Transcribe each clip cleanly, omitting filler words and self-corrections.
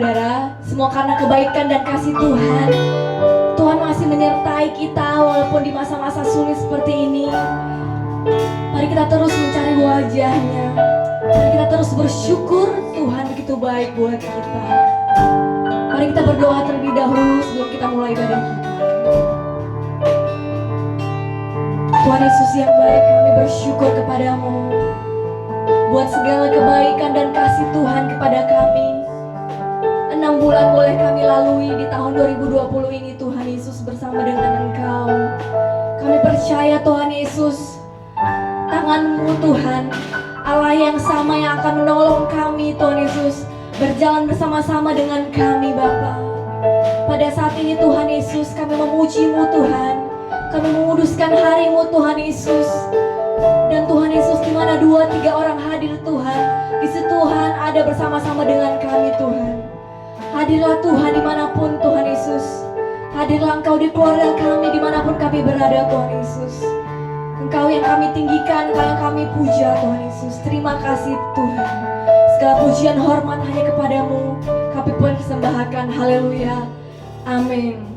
saudara, semua karena kebaikan dan kasih Tuhan. Tuhan masih menyertai kita walaupun di masa-masa sulit seperti ini. Mari kita terus mencari wajah-Nya. Mari kita terus bersyukur, Tuhan begitu baik buat kita. Mari kita berdoa terlebih dahulu sebelum kita mulai ibadah kita. Tuhan Yesus yang baik, kami bersyukur kepadamu buat segala kebaikan dan kasih Tuhan kepada kami. 6 bulan boleh kami lalui di tahun 2020 ini, Tuhan Yesus, bersama dengan Engkau. Kami percaya Tuhan Yesus, tangan-Mu Tuhan, Allah yang sama yang akan menolong kami Tuhan Yesus, berjalan bersama-sama dengan kami Bapa. Pada saat ini Tuhan Yesus, kami memuji-Mu Tuhan, kami menguduskan hari-Mu Tuhan Yesus. Dan Tuhan Yesus, di mana 2-3 orang hadir Tuhan, di situ Tuhan ada bersama-sama dengan kami Tuhan. Hadirlah Tuhan dimanapun Tuhan Yesus. Hadirlah Engkau di keluarga kami dimanapun kami berada Tuhan Yesus. Engkau yang kami tinggikan, Engkau yang kami puja Tuhan Yesus. Terima kasih Tuhan. Segala pujian hormat hanya kepadamu kami persembahkan. Haleluya. Amin.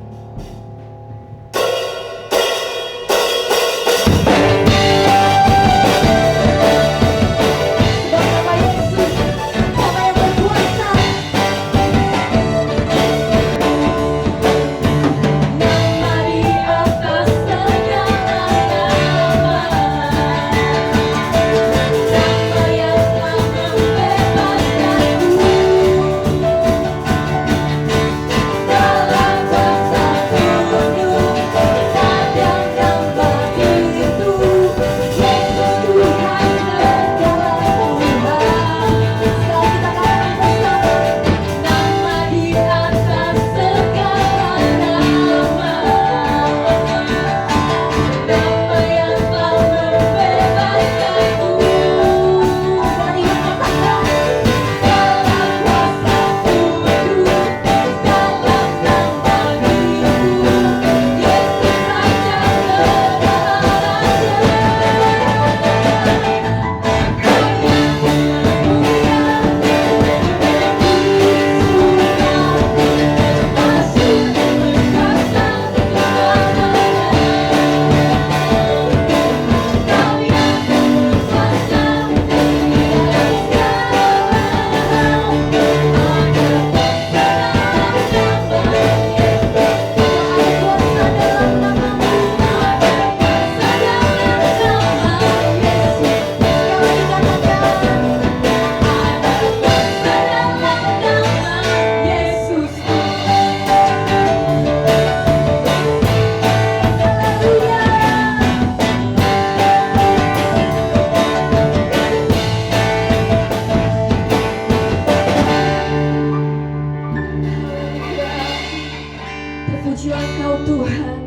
Terpujilah Engkau Tuhan,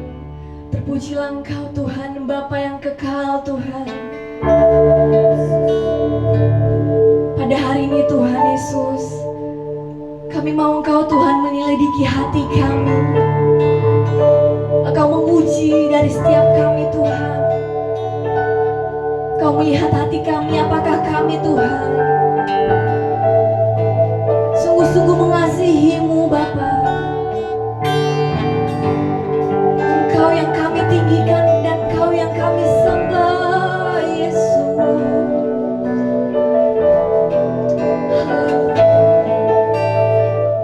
terpujilah Engkau Tuhan, Bapa yang kekal Tuhan. Pada hari ini Tuhan Yesus, kami mau Engkau Tuhan menyelidiki hati kami. Engkau menguji dari setiap kami Tuhan. Engkau melihat hati kami, apakah kami Tuhan sungguh-sungguh mengasihi-Mu Bapa. Engkau yang kami tinggikan dan Engkau yang kami sembah Yesus.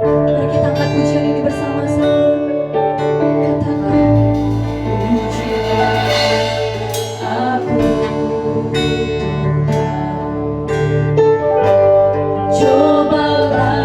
Mari kita angkat pujian ini bersama-sama. Katakan, pujilah aku Tuhan. Cobalah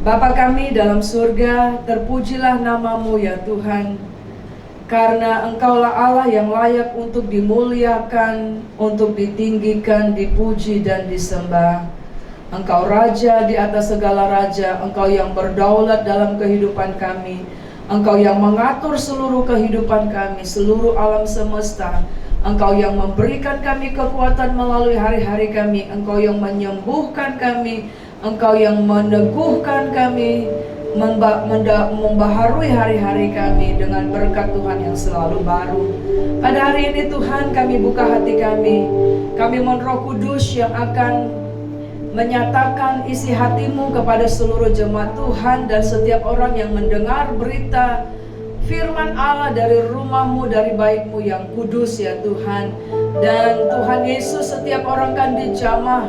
Bapa kami dalam surga, terpujilah nama-Mu ya Tuhan. Karena Engkaulah Allah yang layak untuk dimuliakan, untuk ditinggikan, dipuji dan disembah. Engkau Raja di atas segala raja, Engkau yang berdaulat dalam kehidupan kami. Engkau yang mengatur seluruh kehidupan kami, seluruh alam semesta. Engkau yang memberikan kami kekuatan melalui hari-hari kami. Engkau yang menyembuhkan kami. Engkau yang meneguhkan kami, membaharui hari-hari kami dengan berkat Tuhan yang selalu baru. Pada hari ini Tuhan, kami buka hati kami. Kami mohon Roh Kudus yang akan menyatakan isi hati-Mu kepada seluruh jemaat Tuhan dan setiap orang yang mendengar berita firman Allah dari rumah-Mu, dari bait-Mu yang kudus ya Tuhan. Dan Tuhan Yesus, setiap orang kan dijamah,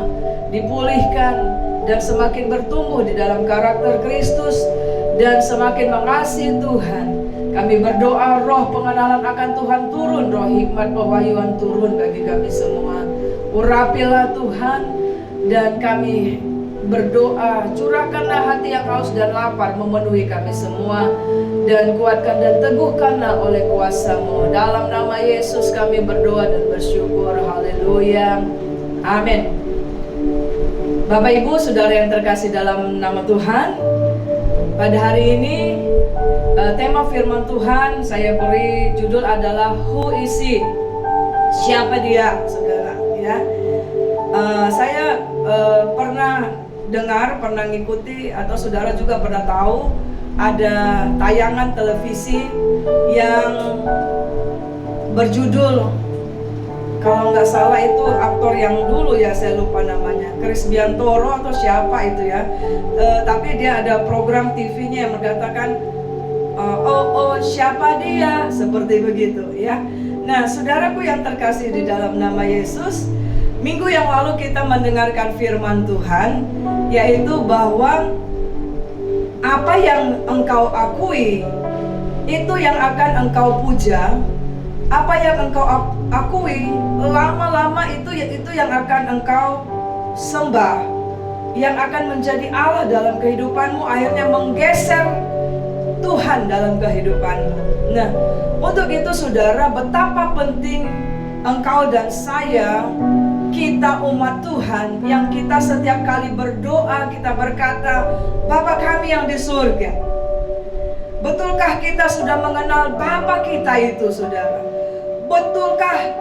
dipulihkan, dan semakin bertumbuh di dalam karakter Kristus dan semakin mengasihi Tuhan. Kami berdoa roh pengenalan akan Tuhan turun, roh hikmat pewahyuan turun bagi kami semua. Urapilah Tuhan, dan kami berdoa curahkanlah hati yang haus dan lapar memenuhi kami semua, dan kuatkan dan teguhkanlah oleh kuasa-Mu. Dalam nama Yesus kami berdoa dan bersyukur. Haleluya. Amin. Bapak Ibu Saudara yang terkasih dalam nama Tuhan, pada hari ini tema firman Tuhan saya beri judul adalah Who is He? Siapa dia, Saudara? Ya, saya pernah dengar, pernah ngikuti, atau Saudara juga pernah tahu ada tayangan televisi yang berjudul, kalau nggak salah itu aktor yang dulu ya, saya lupa namanya, Chris Biantoro atau siapa itu ya. Tapi dia ada program TV-nya yang mengatakan siapa dia, seperti begitu ya. Nah, saudaraku yang terkasih di dalam nama Yesus, minggu yang lalu kita mendengarkan firman Tuhan, yaitu bahwa apa yang engkau akui itu yang akan engkau puja. Apa yang engkau akui lama-lama itu yang akan engkau sembah, yang akan menjadi Allah dalam kehidupanmu, akhirnya menggeser Tuhan dalam kehidupanmu. Nah, untuk itu saudara, betapa penting engkau dan saya, kita umat Tuhan, yang kita setiap kali berdoa kita berkata, Bapa kami yang di surga. Betulkah kita sudah mengenal Bapa kita itu, saudara? Betulkah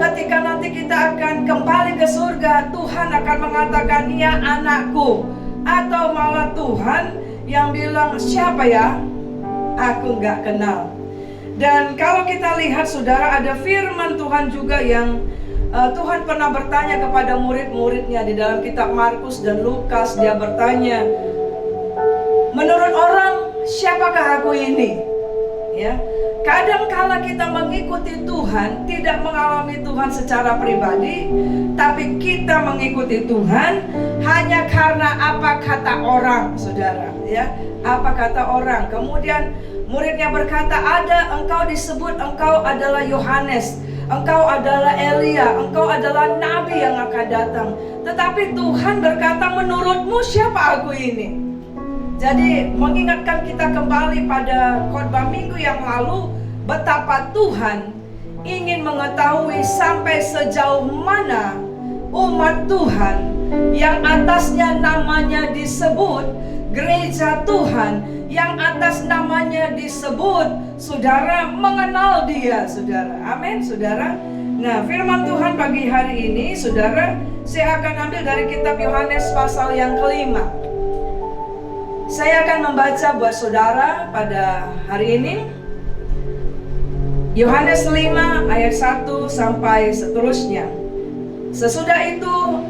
ketika nanti kita akan kembali ke surga, Tuhan akan mengatakan, ya anakku? Atau malah Tuhan yang bilang, siapa ya? Aku nggak kenal. Dan kalau kita lihat saudara, ada firman Tuhan juga yang Tuhan pernah bertanya kepada murid-muridnya di dalam kitab Markus dan Lukas. Dia bertanya, menurut orang siapakah aku ini? Ya, kadangkala kita mengikuti Tuhan, tidak mengalami Tuhan secara pribadi, tapi kita mengikuti Tuhan hanya karena apa kata orang, saudara. Ya, apa kata orang. Kemudian muridnya berkata, ada engkau disebut engkau adalah Yohanes, engkau adalah Elia, engkau adalah nabi yang akan datang. Tetapi Tuhan berkata, menurutmu siapa aku ini? Jadi mengingatkan kita kembali pada khotbah minggu yang lalu, betapa Tuhan ingin mengetahui sampai sejauh mana umat Tuhan yang atasnya namanya disebut gereja Tuhan, yang atas namanya disebut saudara mengenal Dia, saudara. Amin, saudara. Nah, firman Tuhan pagi hari ini, saudara, saya akan ambil dari kitab Yohanes pasal yang kelima. Saya akan membaca buat saudara pada hari ini Yohanes 5 ayat 1 sampai seterusnya. Sesudah itu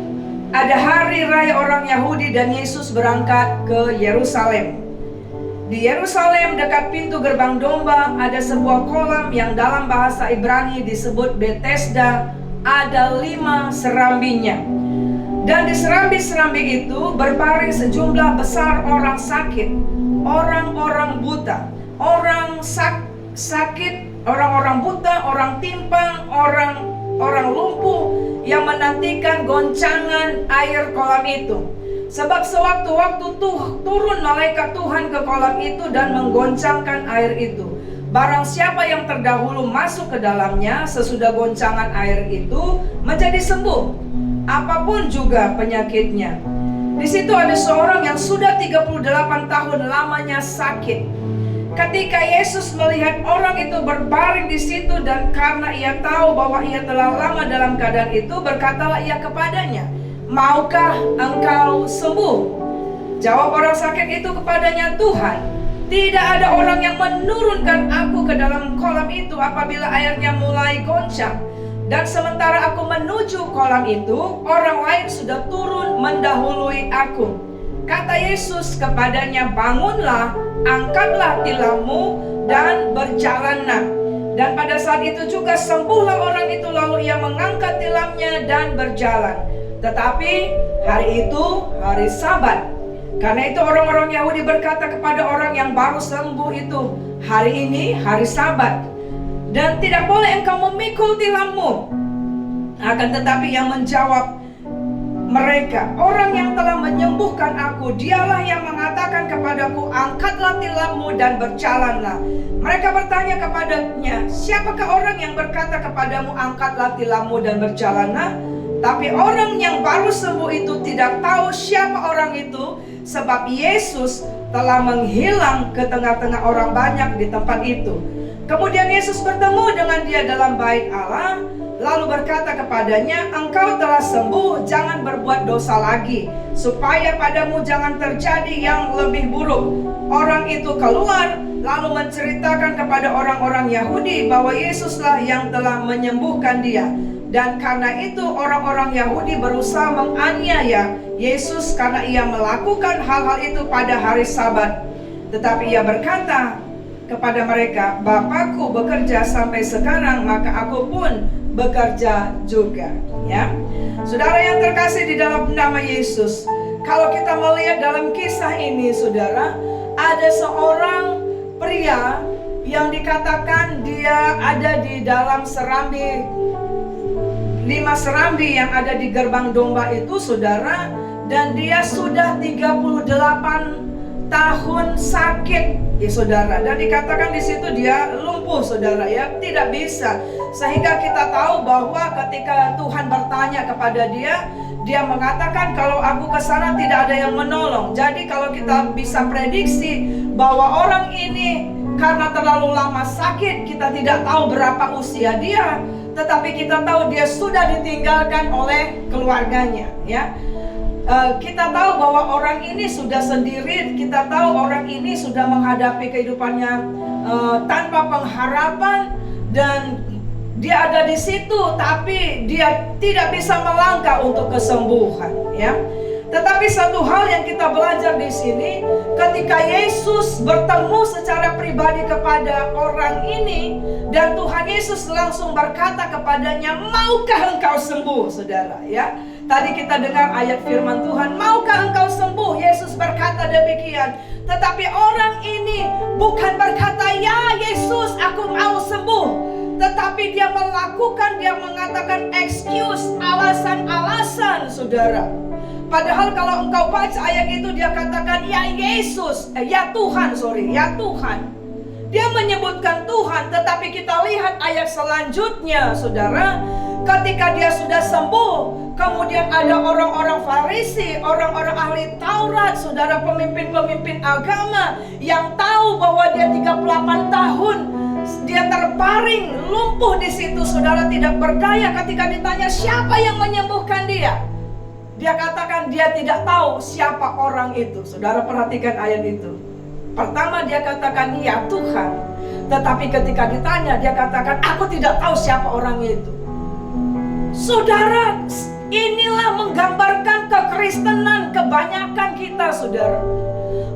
ada hari raya orang Yahudi dan Yesus berangkat ke Yerusalem. Di Yerusalem dekat pintu gerbang domba ada sebuah kolam yang dalam bahasa Ibrani disebut Bethesda, ada 5 serambinya. Dan di serambi-serambi itu berbaring sejumlah besar orang sakit, orang-orang buta, orang sakit, orang-orang buta, orang timpang, orang lumpuh yang menantikan goncangan air kolam itu. Sebab sewaktu-waktu turun malaikat Tuhan ke kolam itu dan menggoncangkan air itu. Barang siapa yang terdahulu masuk ke dalamnya sesudah goncangan air itu menjadi sembuh, apapun juga penyakitnya. Di situ ada seorang yang sudah 38 tahun lamanya sakit. Ketika Yesus melihat orang itu berbaring di situ dan karena ia tahu bahwa ia telah lama dalam keadaan itu, berkatalah ia kepadanya, "Maukah engkau sembuh?" Jawab orang sakit itu kepadanya, "Tuhan, tidak ada orang yang menurunkan aku ke dalam kolam itu apabila airnya mulai goncang. Dan sementara aku menuju kolam itu, orang lain sudah turun mendahului aku." Kata Yesus kepadanya, "Bangunlah, angkatlah tilammu dan berjalanlah." Dan pada saat itu juga sembuhlah orang itu, lalu ia mengangkat tilamnya dan berjalan. Tetapi hari itu hari Sabat. Karena itu orang-orang Yahudi berkata kepada orang yang baru sembuh itu, "Hari ini hari Sabat, dan tidak boleh engkau memikul tilammu." Akan tetapi yang menjawab mereka, "Orang yang telah menyembuhkan aku, dialah yang mengatakan kepadaku, angkatlah tilammu dan berjalanlah." Mereka bertanya kepadanya, "Siapakah orang yang berkata kepadamu, angkatlah tilammu dan berjalanlah?" Tapi orang yang baru sembuh itu tidak tahu siapa orang itu, sebab Yesus telah menghilang ke tengah-tengah orang banyak di tempat itu. Kemudian Yesus bertemu dengan dia dalam bait Allah, lalu berkata kepadanya, "Engkau telah sembuh, jangan berbuat dosa lagi, supaya padamu jangan terjadi yang lebih buruk." Orang itu keluar, lalu menceritakan kepada orang-orang Yahudi bahwa Yesuslah yang telah menyembuhkan dia. Dan karena itu orang-orang Yahudi berusaha menganiaya Yesus karena ia melakukan hal-hal itu pada hari Sabat. Tetapi ia berkata kepada mereka, "Bapakku bekerja sampai sekarang, maka aku pun bekerja juga." Ya, saudara yang terkasih di dalam nama Yesus, kalau kita melihat dalam kisah ini, saudara, ada seorang pria yang dikatakan dia ada di dalam serambi, 5 serambi yang ada di gerbang domba itu, saudara, dan dia sudah 38 tahun sakit, ya saudara, dan dikatakan di situ dia lumpuh, saudara, ya, tidak bisa. Sehingga kita tahu bahwa ketika Tuhan bertanya kepada dia, dia mengatakan, "Kalau aku ke sana tidak ada yang menolong." Jadi kalau kita bisa prediksi bahwa orang ini karena terlalu lama sakit, kita tidak tahu berapa usia dia, tetapi kita tahu dia sudah ditinggalkan oleh keluarganya, ya. Kita tahu bahwa orang ini sudah sendiri, kita tahu orang ini sudah menghadapi kehidupannya tanpa pengharapan, dan dia ada di situ, tapi dia tidak bisa melangkah untuk kesembuhan, ya. Tetapi satu hal yang kita belajar di sini, ketika Yesus bertemu secara pribadi kepada orang ini, dan Tuhan Yesus langsung berkata kepadanya, "Maukah engkau sembuh?" Saudara, ya. Tadi kita dengar ayat firman Tuhan, "Maukah engkau sembuh?" Yesus berkata demikian. Tetapi orang ini bukan berkata, "Ya Yesus, aku mau sembuh." Tetapi dia mengatakan excuse, alasan-alasan, saudara. Padahal kalau engkau baca ayat itu, dia katakan, "Ya Yesus, ya Tuhan." Dia menyebutkan Tuhan, tetapi kita lihat ayat selanjutnya, saudara. Ketika dia sudah sembuh, kemudian ada orang-orang Farisi, orang-orang ahli Taurat, saudara, pemimpin-pemimpin agama yang tahu bahwa dia 38 tahun dia terbaring lumpuh di situ, saudara, tidak berdaya. Ketika ditanya siapa yang menyembuhkan dia, dia katakan dia tidak tahu siapa orang itu. Saudara, perhatikan ayat itu. Pertama dia katakan, "Ya Tuhan." Tetapi ketika ditanya, dia katakan, "Aku tidak tahu siapa orang itu." Saudara, inilah menggambarkan kekristenan kebanyakan kita, saudara.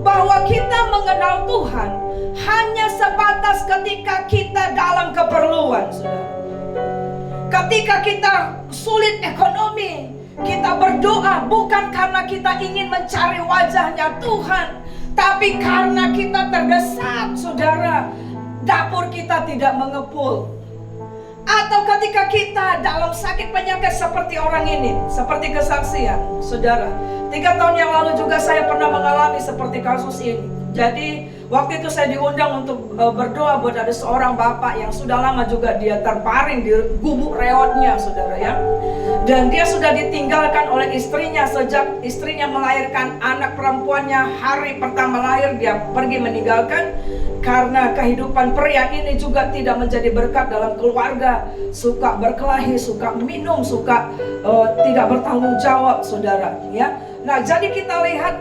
Bahwa kita mengenal Tuhan hanya sebatas ketika kita dalam keperluan, saudara. Ketika kita sulit ekonomi, kita berdoa bukan karena kita ingin mencari wajahnya Tuhan, tapi karena kita terdesak, saudara. Dapur kita tidak mengepul, Atau ketika kita dalam sakit penyakit seperti orang ini, seperti kesaksian saudara. 3 tahun yang lalu juga saya pernah mengalami seperti kasus ini. Jadi waktu itu saya diundang untuk berdoa buat ada seorang bapak yang sudah lama juga dia terbaring di gubuk reotnya saudara ya. Dan dia sudah ditinggalkan oleh istrinya sejak istrinya melahirkan anak perempuannya, hari pertama lahir dia pergi meninggalkan. Karena kehidupan pria ini juga tidak menjadi berkat dalam keluarga, suka berkelahi, suka minum, suka tidak bertanggung jawab saudara ya. Nah jadi kita lihat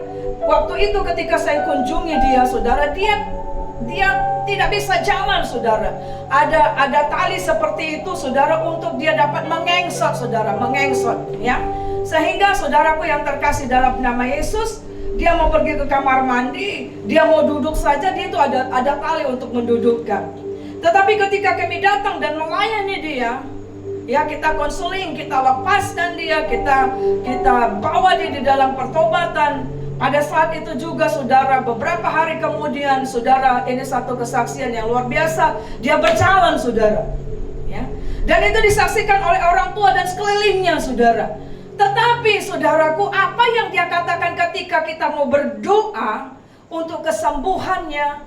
waktu itu ketika saya kunjungi dia saudara, dia tidak bisa jalan saudara. Ada tali seperti itu saudara untuk dia dapat mengengsot saudara, mengengsot ya. Sehingga saudaraku yang terkasih dalam nama Yesus, dia mau pergi ke kamar mandi, dia mau duduk saja, dia itu ada tali untuk mendudukkan. Tetapi ketika kami datang dan melayani dia, ya kita konseling, kita lepaskan dia, kita bawa dia di dalam pertobatan. Pada saat itu juga saudara, beberapa hari kemudian saudara, ini satu kesaksian yang luar biasa, dia berjalan saudara ya. Dan itu disaksikan oleh orang tua dan sekelilingnya saudara. Tetapi saudaraku, apa yang dia katakan ketika kita mau berdoa untuk kesembuhannya,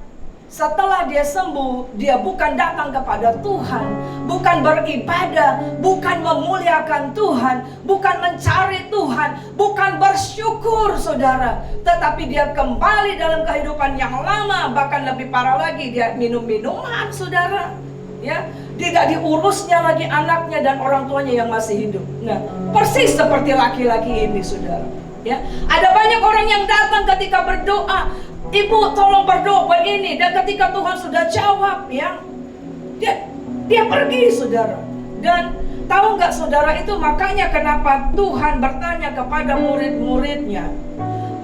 setelah dia sembuh, dia bukan datang kepada Tuhan, bukan beribadah, bukan memuliakan Tuhan, bukan mencari Tuhan, bukan bersyukur saudara, tetapi dia kembali dalam kehidupan yang lama, bahkan lebih parah lagi, dia minum-minuman saudara ya. Tidak diurusnya lagi anaknya dan orang tuanya yang masih hidup. Nah, persis seperti laki-laki ini saudara ya. Ada banyak orang yang datang ketika berdoa, ibu tolong berdoa buat ini, dan ketika Tuhan sudah jawab ya, dia pergi saudara. Dan tahu nggak saudara, itu makanya kenapa Tuhan bertanya kepada murid-muridnya,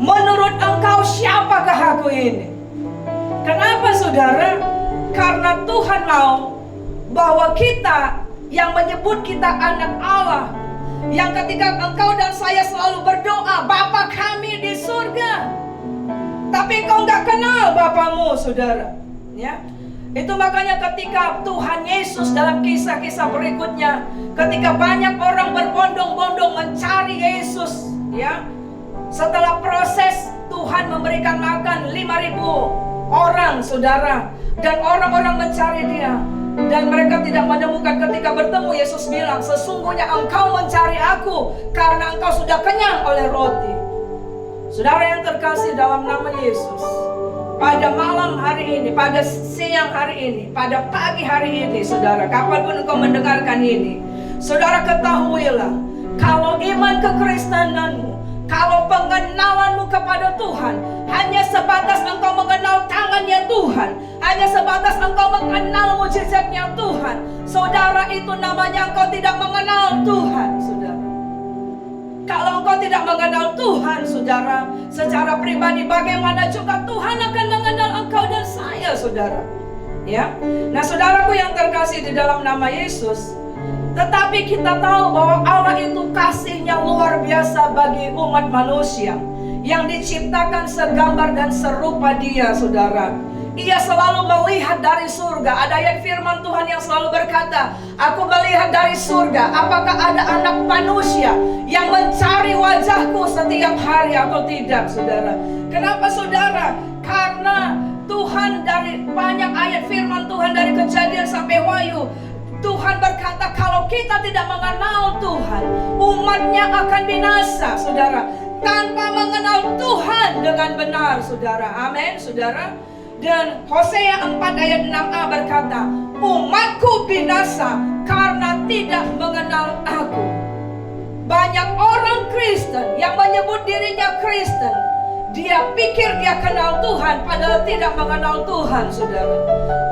menurut engkau siapakah aku ini? Kenapa saudara? Karena Tuhan mau bahwa kita yang menyebut kita anak Allah, yang ketika engkau dan saya selalu berdoa, Bapa kami di surga, tapi engkau nggak kenal Bapamu saudara ya. Itu makanya ketika Tuhan Yesus dalam kisah-kisah berikutnya, ketika banyak orang berbondong-bondong mencari Yesus ya, setelah proses Tuhan memberikan makan 5.000 orang saudara, dan orang-orang mencari dia dan mereka tidak menemukan. Ketika bertemu, Yesus bilang, sesungguhnya engkau mencari aku karena engkau sudah kenyang oleh roti. Saudara yang terkasih dalam nama Yesus, pada malam hari ini, pada siang hari ini, pada pagi hari ini saudara, kapanpun engkau mendengarkan ini, saudara ketahuilah, kalau iman kekristenanmu, kalau pengenalanmu kepada Tuhan hanya sebatas engkau mengenal tangannya Tuhan, hanya sebatas engkau mengenal mujizatnya Tuhan, saudara, itu namanya engkau tidak mengenal Tuhan saudara. Kalau engkau tidak mengenal Tuhan saudara, secara pribadi bagaimana juga Tuhan akan mengenal engkau dan saya saudara ya. Nah saudaraku yang terkasih di dalam nama Yesus, tetapi kita tahu bahwa Allah itu kasihnya luar biasa bagi umat manusia yang diciptakan segambar dan serupa Dia saudara. Ia selalu melihat dari surga. Ada ayat firman Tuhan yang selalu berkata, aku melihat dari surga, apakah ada anak manusia yang mencari wajahku setiap hari atau tidak saudara. Kenapa saudara? Karena Tuhan, dari banyak ayat firman Tuhan dari Kejadian sampai Wahyu, Tuhan berkata kalau kita tidak mengenal Tuhan, umatnya akan binasa saudara, tanpa mengenal Tuhan dengan benar saudara. Amin saudara. Dan Hosea 4 ayat 6a berkata, umatku binasa karena tidak mengenal aku. Banyak orang Kristen yang menyebut dirinya Kristen, dia pikir dia kenal Tuhan padahal tidak mengenal Tuhan saudara.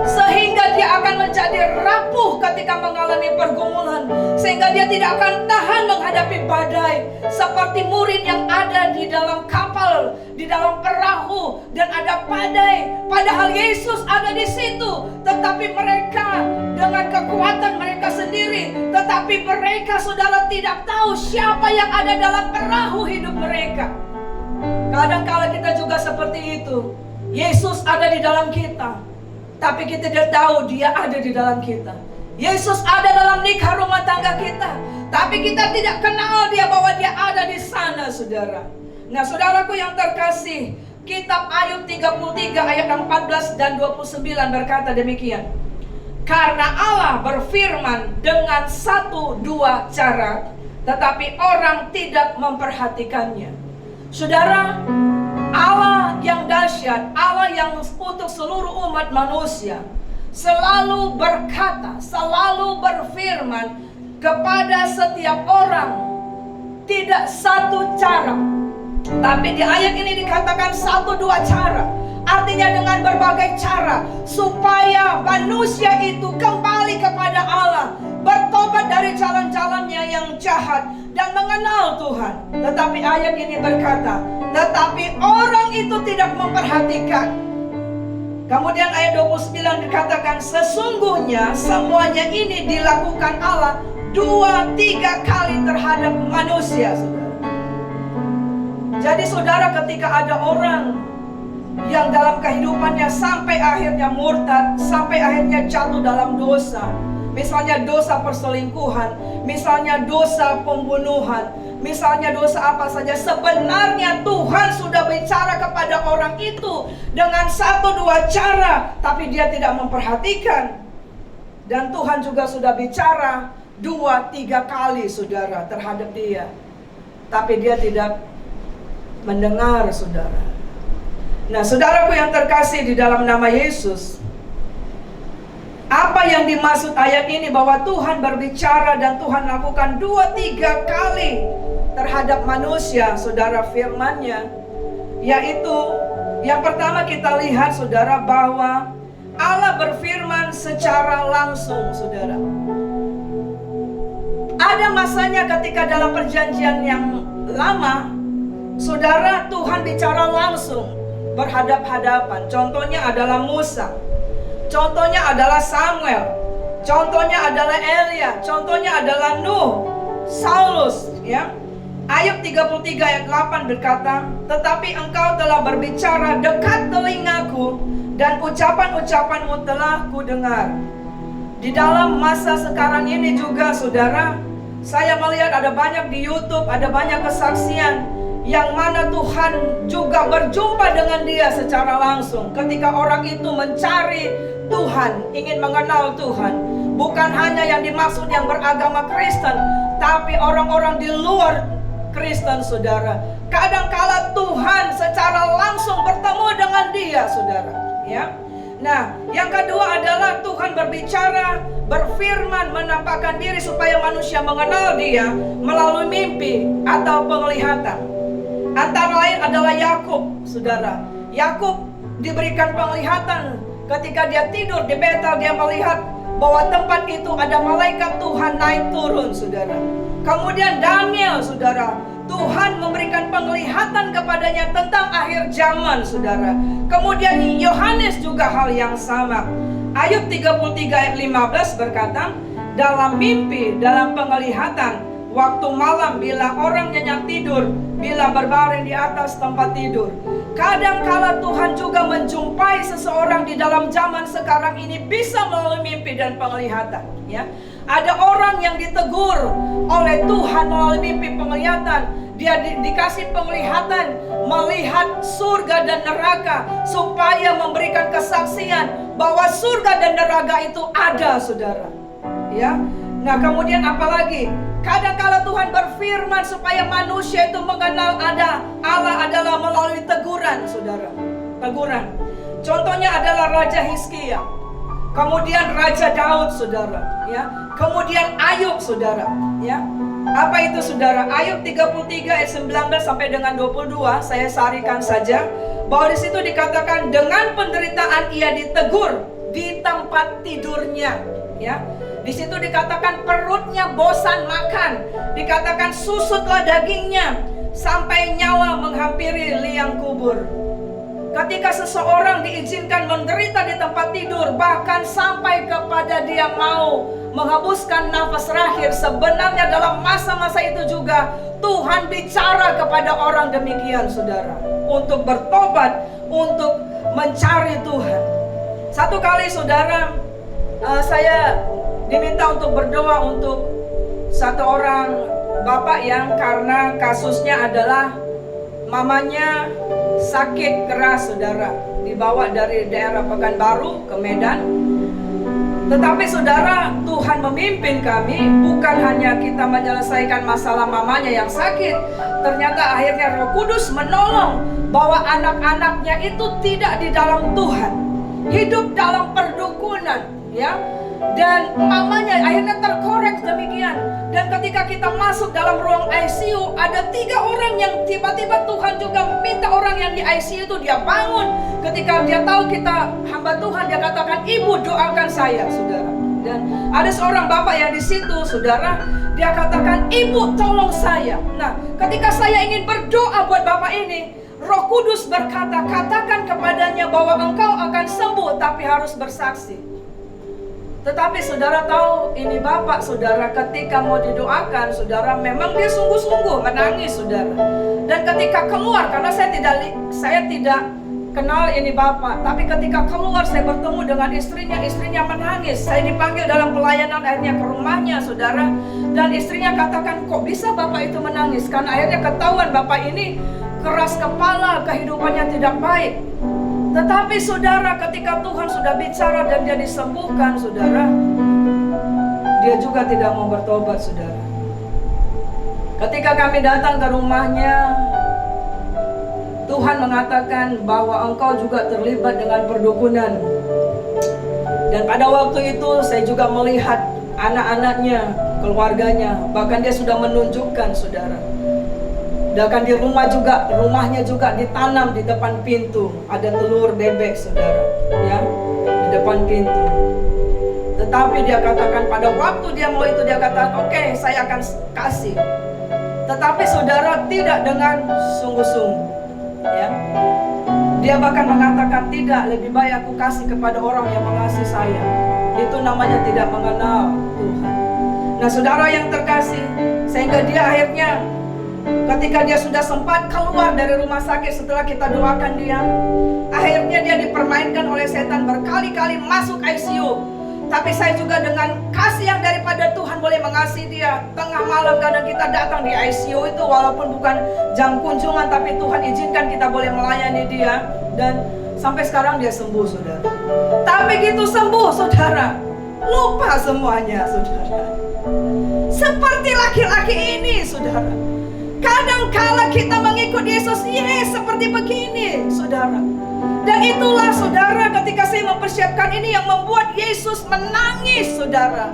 Sehingga dia akan menjadi rapuh ketika mengalami pergumulan, sehingga dia tidak akan tahan menghadapi badai. Seperti murid yang ada di dalam kapal, di dalam perahu, dan ada badai, padahal Yesus ada di situ, tetapi mereka dengan kekuatan mereka sendiri, tetapi mereka saudara tidak tahu siapa yang ada dalam perahu hidup mereka. Kadang-kala kita juga seperti itu. Yesus ada di dalam kita, tapi kita tidak tahu Dia ada di dalam kita. Yesus ada dalam nikah rumah tangga kita, tapi kita tidak kenal dia bahwa dia ada di sana, saudara. Nah, saudaraku yang terkasih, kitab Ayub 33 ayat 14 dan 29 berkata demikian. Karena Allah berfirman dengan 1-2 cara, tetapi orang tidak memperhatikannya. Saudara, Allah yang dahsyat, Allah yang untuk seluruh umat manusia, selalu berkata, selalu berfirman kepada setiap orang. Tidak satu cara, tapi di ayat ini dikatakan 1-2 cara. Artinya dengan berbagai cara, supaya manusia itu kembali kepada Allah, bertobat dari jalan-jalannya yang jahat dan mengenal Tuhan. Tetapi ayat ini berkata, tetapi orang itu tidak memperhatikan. Kemudian ayat 29 dikatakan, sesungguhnya semuanya ini dilakukan Allah 2-3 kali terhadap manusia, saudara. Jadi saudara, ketika ada orang yang dalam kehidupannya sampai akhirnya murtad, sampai akhirnya jatuh dalam dosa, misalnya dosa perselingkuhan, misalnya dosa pembunuhan, misalnya dosa apa saja, sebenarnya Tuhan sudah bicara kepada orang itu dengan 1-2 cara, tapi dia tidak memperhatikan. Dan Tuhan juga sudah bicara 2-3 kali, saudara, terhadap dia, tapi dia tidak mendengar, saudara. Nah, saudaraku yang terkasih di dalam nama Yesus, apa yang dimaksud ayat ini bahwa Tuhan berbicara dan Tuhan lakukan 2-3 kali terhadap manusia, saudara, firman-Nya, yaitu yang pertama kita lihat, saudara, bahwa Allah berfirman secara langsung, saudara. Ada masanya ketika dalam perjanjian yang lama, saudara, Tuhan bicara langsung, berhadap-hadapan. Contohnya adalah Musa, contohnya adalah Samuel, contohnya adalah Elia, contohnya adalah Nuh, Saulus, ya. Ayub 33 ayat 8 berkata, tetapi engkau telah berbicara dekat telingaku, dan ucapan-ucapanmu telah kudengar. Di dalam masa sekarang ini juga, saudara, saya melihat ada banyak di YouTube, ada banyak kesaksian yang mana Tuhan juga berjumpa dengan dia secara langsung. Ketika orang itu mencari Tuhan, ingin mengenal Tuhan, bukan hanya yang dimaksud yang beragama Kristen, tapi orang-orang di luar Kristen, saudara. Kadangkala Tuhan secara langsung bertemu dengan dia, saudara, ya. Nah, yang kedua adalah Tuhan berbicara, berfirman, menampakkan diri supaya manusia mengenal dia melalui mimpi atau penglihatan. Antara lain adalah Yakub, saudara. Yakub diberikan penglihatan ketika dia tidur di Betel, dia melihat bahwa tempat itu ada malaikat Tuhan naik turun, saudara. Kemudian Daniel, saudara, Tuhan memberikan penglihatan kepadanya tentang akhir zaman, saudara. Kemudian Yohanes juga hal yang sama. Ayub 33 ayat 15 berkata, dalam mimpi, dalam penglihatan, waktu malam bila orang nyenyak tidur, bila berbaring di atas tempat tidur. Kadangkala Tuhan juga menjumpai seseorang di dalam zaman sekarang ini bisa melalui mimpi dan penglihatan, ya. Ada orang yang ditegur oleh Tuhan melalui mimpi penglihatan. Dia dikasih penglihatan melihat surga dan neraka supaya memberikan kesaksian bahwa surga dan neraka itu ada, saudara, ya. Nah, kemudian apalagi? Kadangkala Tuhan berfirman supaya manusia itu mengenal ada Allah adalah melalui teguran, saudara. Teguran. Contohnya adalah Raja Hizkia, kemudian Raja Daud, saudara, ya. Kemudian Ayub, saudara, ya. Apa itu, saudara? Ayub 33 ayat 19 sampai dengan 22, saya sarikan saja bahwa di situ dikatakan dengan penderitaan ia ditegur di tempat tidurnya, ya. Di situ dikatakan perutnya bosan makan, dikatakan susutlah dagingnya sampai nyawa menghampiri liang kubur. Ketika seseorang diizinkan menderita di tempat tidur, bahkan sampai kepada dia mau menghembuskan nafas terakhir, sebenarnya dalam masa-masa itu juga Tuhan bicara kepada orang demikian, saudara, untuk bertobat, untuk mencari Tuhan. Satu kali, saudara, saya diminta untuk berdoa untuk satu orang bapak yang karena kasusnya adalah mamanya sakit keras, saudara, dibawa dari daerah Pekanbaru ke Medan. Tetapi saudara, Tuhan memimpin kami, bukan hanya kita menyelesaikan masalah mamanya yang sakit. Ternyata akhirnya Roh Kudus menolong bahwa anak-anaknya itu tidak di dalam Tuhan, hidup dalam perdukunan, ya. Dan mamanya akhirnya terkorek demikian. Dan ketika kita masuk dalam ruang ICU, ada 3 orang yang tiba-tiba Tuhan juga minta orang yang di ICU itu dia bangun. Ketika dia tahu kita hamba Tuhan, dia katakan, "Ibu, doakan saya," saudara. Dan ada seorang bapak yang di situ, saudara, dia katakan, "Ibu, tolong saya." Nah, ketika saya ingin berdoa buat bapak ini, Roh Kudus berkata, "Katakan kepadanya bahwa engkau akan sembuh, tapi harus bersaksi." Tetapi saudara tahu, ini bapak saudara ketika mau didoakan, saudara, memang dia sungguh-sungguh menangis, saudara. Dan ketika keluar, karena saya tidak kenal ini bapak, tapi ketika keluar saya bertemu dengan istrinya menangis. Saya dipanggil dalam pelayanan akhirnya ke rumahnya, saudara. Dan istrinya katakan, "Kok bisa bapak itu menangis?" Karena akhirnya ketahuan bapak ini keras kepala, kehidupannya tidak baik. Tetapi saudara, ketika Tuhan sudah bicara dan dia disembuhkan, saudara, dia juga tidak mau bertobat, saudara. Ketika kami datang ke rumahnya, Tuhan mengatakan bahwa engkau juga terlibat dengan perdukunan. Dan pada waktu itu saya juga melihat anak-anaknya, keluarganya, bahkan dia sudah menunjukkan, saudara. Dan di rumahnya juga ditanam di depan pintu, ada telur bebek, saudara, ya, di depan pintu. Tetapi dia katakan pada waktu dia mau itu, dia katakan, "Oke, saya akan kasih." Tetapi saudara, tidak dengan sungguh-sungguh, ya. Dia bahkan mengatakan, "Tidak, lebih baik aku kasih kepada orang yang mengasihi saya." Itu namanya tidak mengenal Tuhan. Nah, saudara yang terkasih, sehingga dia akhirnya ketika dia sudah sempat keluar dari rumah sakit setelah kita doakan dia, akhirnya dia dipermainkan oleh setan, berkali-kali masuk ICU. Tapi saya juga dengan kasih yang daripada Tuhan boleh mengasihi dia. Tengah malam kadang kita datang di ICU itu, walaupun bukan jam kunjungan, tapi Tuhan izinkan kita boleh melayani dia. Dan sampai sekarang dia sembuh, saudara. Tapi gitu sembuh, saudara, lupa semuanya, saudara. Seperti laki-laki ini, saudara. Kadang-kala kita mengikut Yesus, seperti begini, saudara. Dan itulah, saudara, ketika saya mempersiapkan ini yang membuat Yesus menangis, saudara.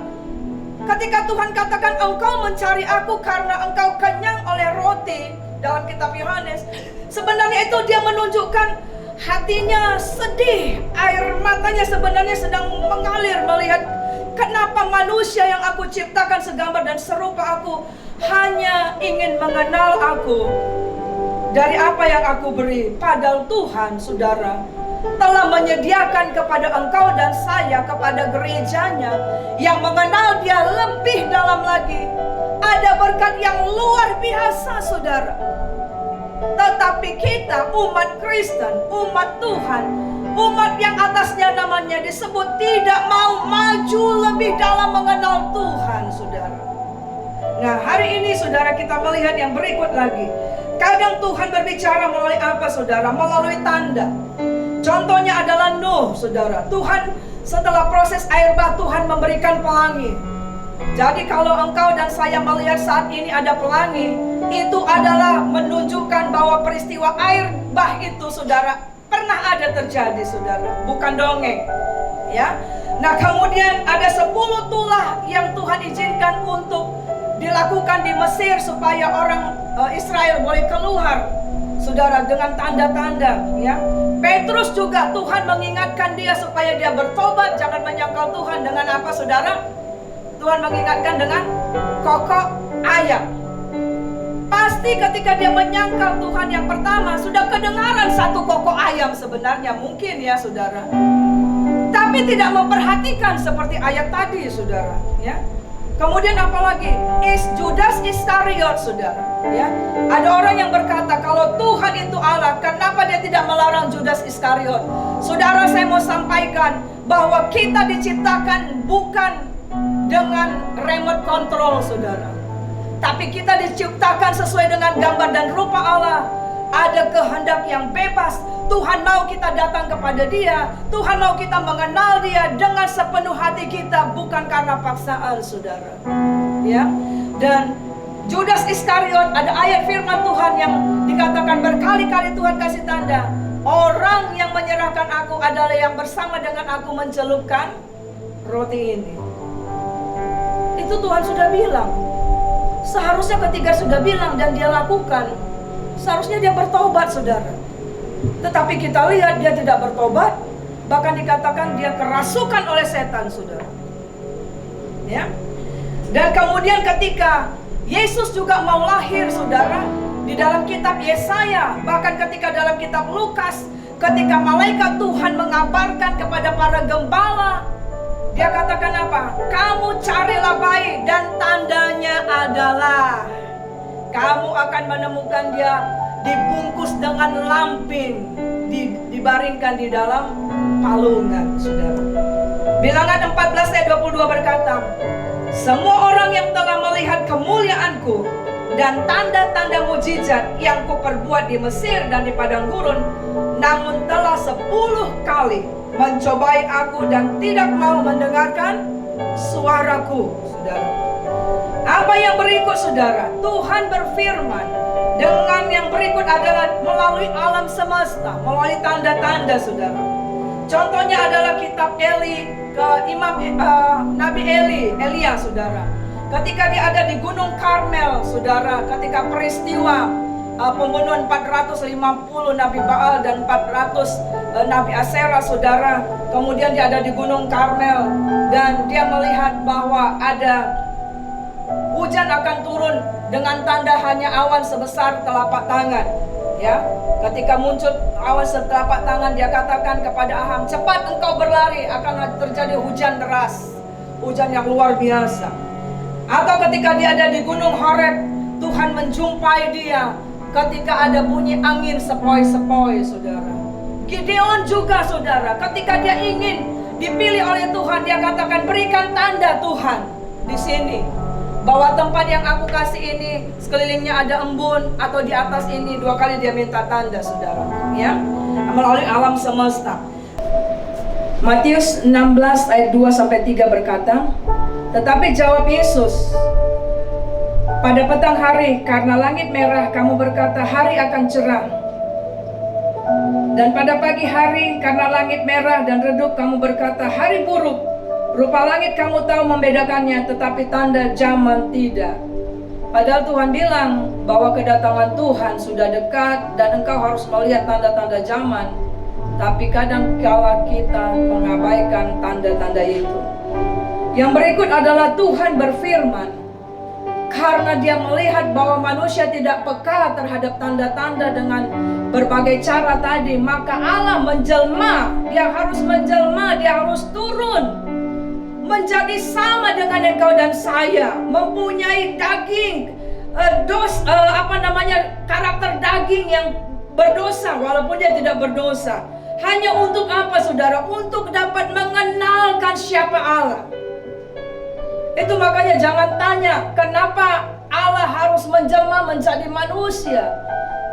Ketika Tuhan katakan, "Engkau mencari aku karena engkau kenyang oleh roti," dalam kitab Yohanes, sebenarnya itu dia menunjukkan hatinya sedih, air matanya sebenarnya sedang mengalir melihat kenapa manusia yang aku ciptakan segambar dan serupa aku hanya ingin mengenal aku dari apa yang aku beri. Padahal Tuhan, saudara, telah menyediakan kepada engkau dan saya, kepada gerejanya yang mengenal dia lebih dalam lagi. Ada berkat yang luar biasa, saudara. Tetapi kita, umat Kristen, umat Tuhan, umat yang atasnya namanya disebut, tidak mau maju lebih dalam mengenal Tuhan, saudara. Nah, hari ini saudara kita melihat yang berikut lagi. Kadang Tuhan berbicara melalui apa, saudara? Melalui tanda. Contohnya adalah Nuh, saudara. Tuhan setelah proses air bah, Tuhan memberikan pelangi. Jadi kalau engkau dan saya melihat saat ini ada pelangi, itu adalah menunjukkan bahwa peristiwa air bah itu, saudara, pernah ada terjadi, saudara. Bukan dongeng, ya. Nah, kemudian ada 10 tulah yang Tuhan izinkan untuk dilakukan di Mesir supaya orang Israel boleh keluar, saudara, dengan tanda-tanda, ya. Petrus juga Tuhan mengingatkan dia supaya dia bertobat, jangan menyangkal Tuhan dengan apa, saudara? Tuhan mengingatkan dengan kokok ayam. Pasti ketika dia menyangkal Tuhan yang pertama, sudah kedengaran satu kokok ayam sebenarnya, mungkin ya, saudara. Tapi tidak memperhatikan seperti ayat tadi, saudara, ya. Kemudian apalagi? Judas Iskariot, saudara, ya. Ada orang yang berkata, kalau Tuhan itu Allah, kenapa dia tidak melarang Judas Iskariot? Saudara, saya mau sampaikan bahwa kita diciptakan bukan dengan remote control, saudara. Tapi kita diciptakan sesuai dengan gambar dan rupa Allah. Ada kehendak yang bebas. Tuhan mau kita datang kepada Dia. Tuhan mau kita mengenal Dia dengan sepenuh hati kita, bukan karena paksaan, saudara. Ya. Dan Judas Iskariot, ada ayat firman Tuhan yang dikatakan berkali-kali Tuhan kasih tanda, orang yang menyerahkan aku adalah yang bersama dengan aku mencelupkan roti ini. Itu Tuhan sudah bilang. Seharusnya ketika sudah bilang dan dia lakukan, seharusnya dia bertobat, saudara. Tetapi kita lihat dia tidak bertobat, bahkan dikatakan dia kerasukan oleh setan, saudara. Ya. Dan kemudian ketika Yesus juga mau lahir, saudara, di dalam kitab Yesaya, bahkan ketika dalam kitab Lukas, ketika malaikat Tuhan mengabarkan kepada para gembala, dia katakan apa? Kamu carilah bayi dan tandanya adalah kamu akan menemukan dia dibungkus dengan lampin, dibaringkan di dalam palungan, saudara. Bilangan 14 ayat 22 berkata, semua orang yang telah melihat kemuliaanku dan tanda-tanda mujizat yang kuperbuat di Mesir dan di padang gurun, namun telah 10 kali mencobai aku dan tidak mau mendengarkan suaraku, saudara. Apa yang berikut, saudara? Tuhan berfirman dengan yang berikut adalah melalui alam semesta, melalui tanda-tanda, saudara. Contohnya adalah kitab Eli, Nabi Elia, saudara. Ketika dia ada di Gunung Karmel, saudara, ketika peristiwa pembunuhan 450 Nabi Baal dan 400 Nabi Asera, saudara. Kemudian dia ada di Gunung Karmel dan dia melihat bahwa ada hujan akan turun dengan tanda hanya awan sebesar telapak tangan. Ya, ketika muncul awan setelapak tangan, dia katakan kepada Aham, cepat engkau berlari, akan terjadi hujan deras, hujan yang luar biasa. Atau ketika dia ada di Gunung Horeb, Tuhan menjumpai dia ketika ada bunyi angin sepoi-sepoi, saudara. Gideon juga, saudara, ketika dia ingin dipilih oleh Tuhan, dia katakan berikan tanda Tuhan di sini, bahwa tempat yang aku kasih ini sekelilingnya ada embun, atau di atas ini 2 kali dia minta tanda, saudara. Ya, melalui alam semesta. Matius 16 ayat 2-3 berkata, tetapi jawab Yesus, pada petang hari karena langit merah kamu berkata hari akan cerah, dan pada pagi hari karena langit merah dan redup kamu berkata hari buruk. Rupa langit kamu tahu membedakannya, tetapi tanda zaman tidak. Padahal Tuhan bilang bahwa kedatangan Tuhan sudah dekat dan engkau harus melihat tanda-tanda zaman. Tapi kadang kala kita mengabaikan tanda-tanda itu. Yang berikut adalah Tuhan berfirman, karena dia melihat bahwa manusia tidak peka terhadap tanda-tanda dengan berbagai cara tadi, maka Allah menjelma. Dia harus menjelma, dia harus turun menjadi sama dengan engkau dan saya, mempunyai daging karakter daging yang berdosa walaupun dia tidak berdosa. Hanya untuk apa, saudara? Untuk dapat mengenalkan siapa Allah. Itu makanya jangan tanya kenapa Allah harus menjelma menjadi manusia.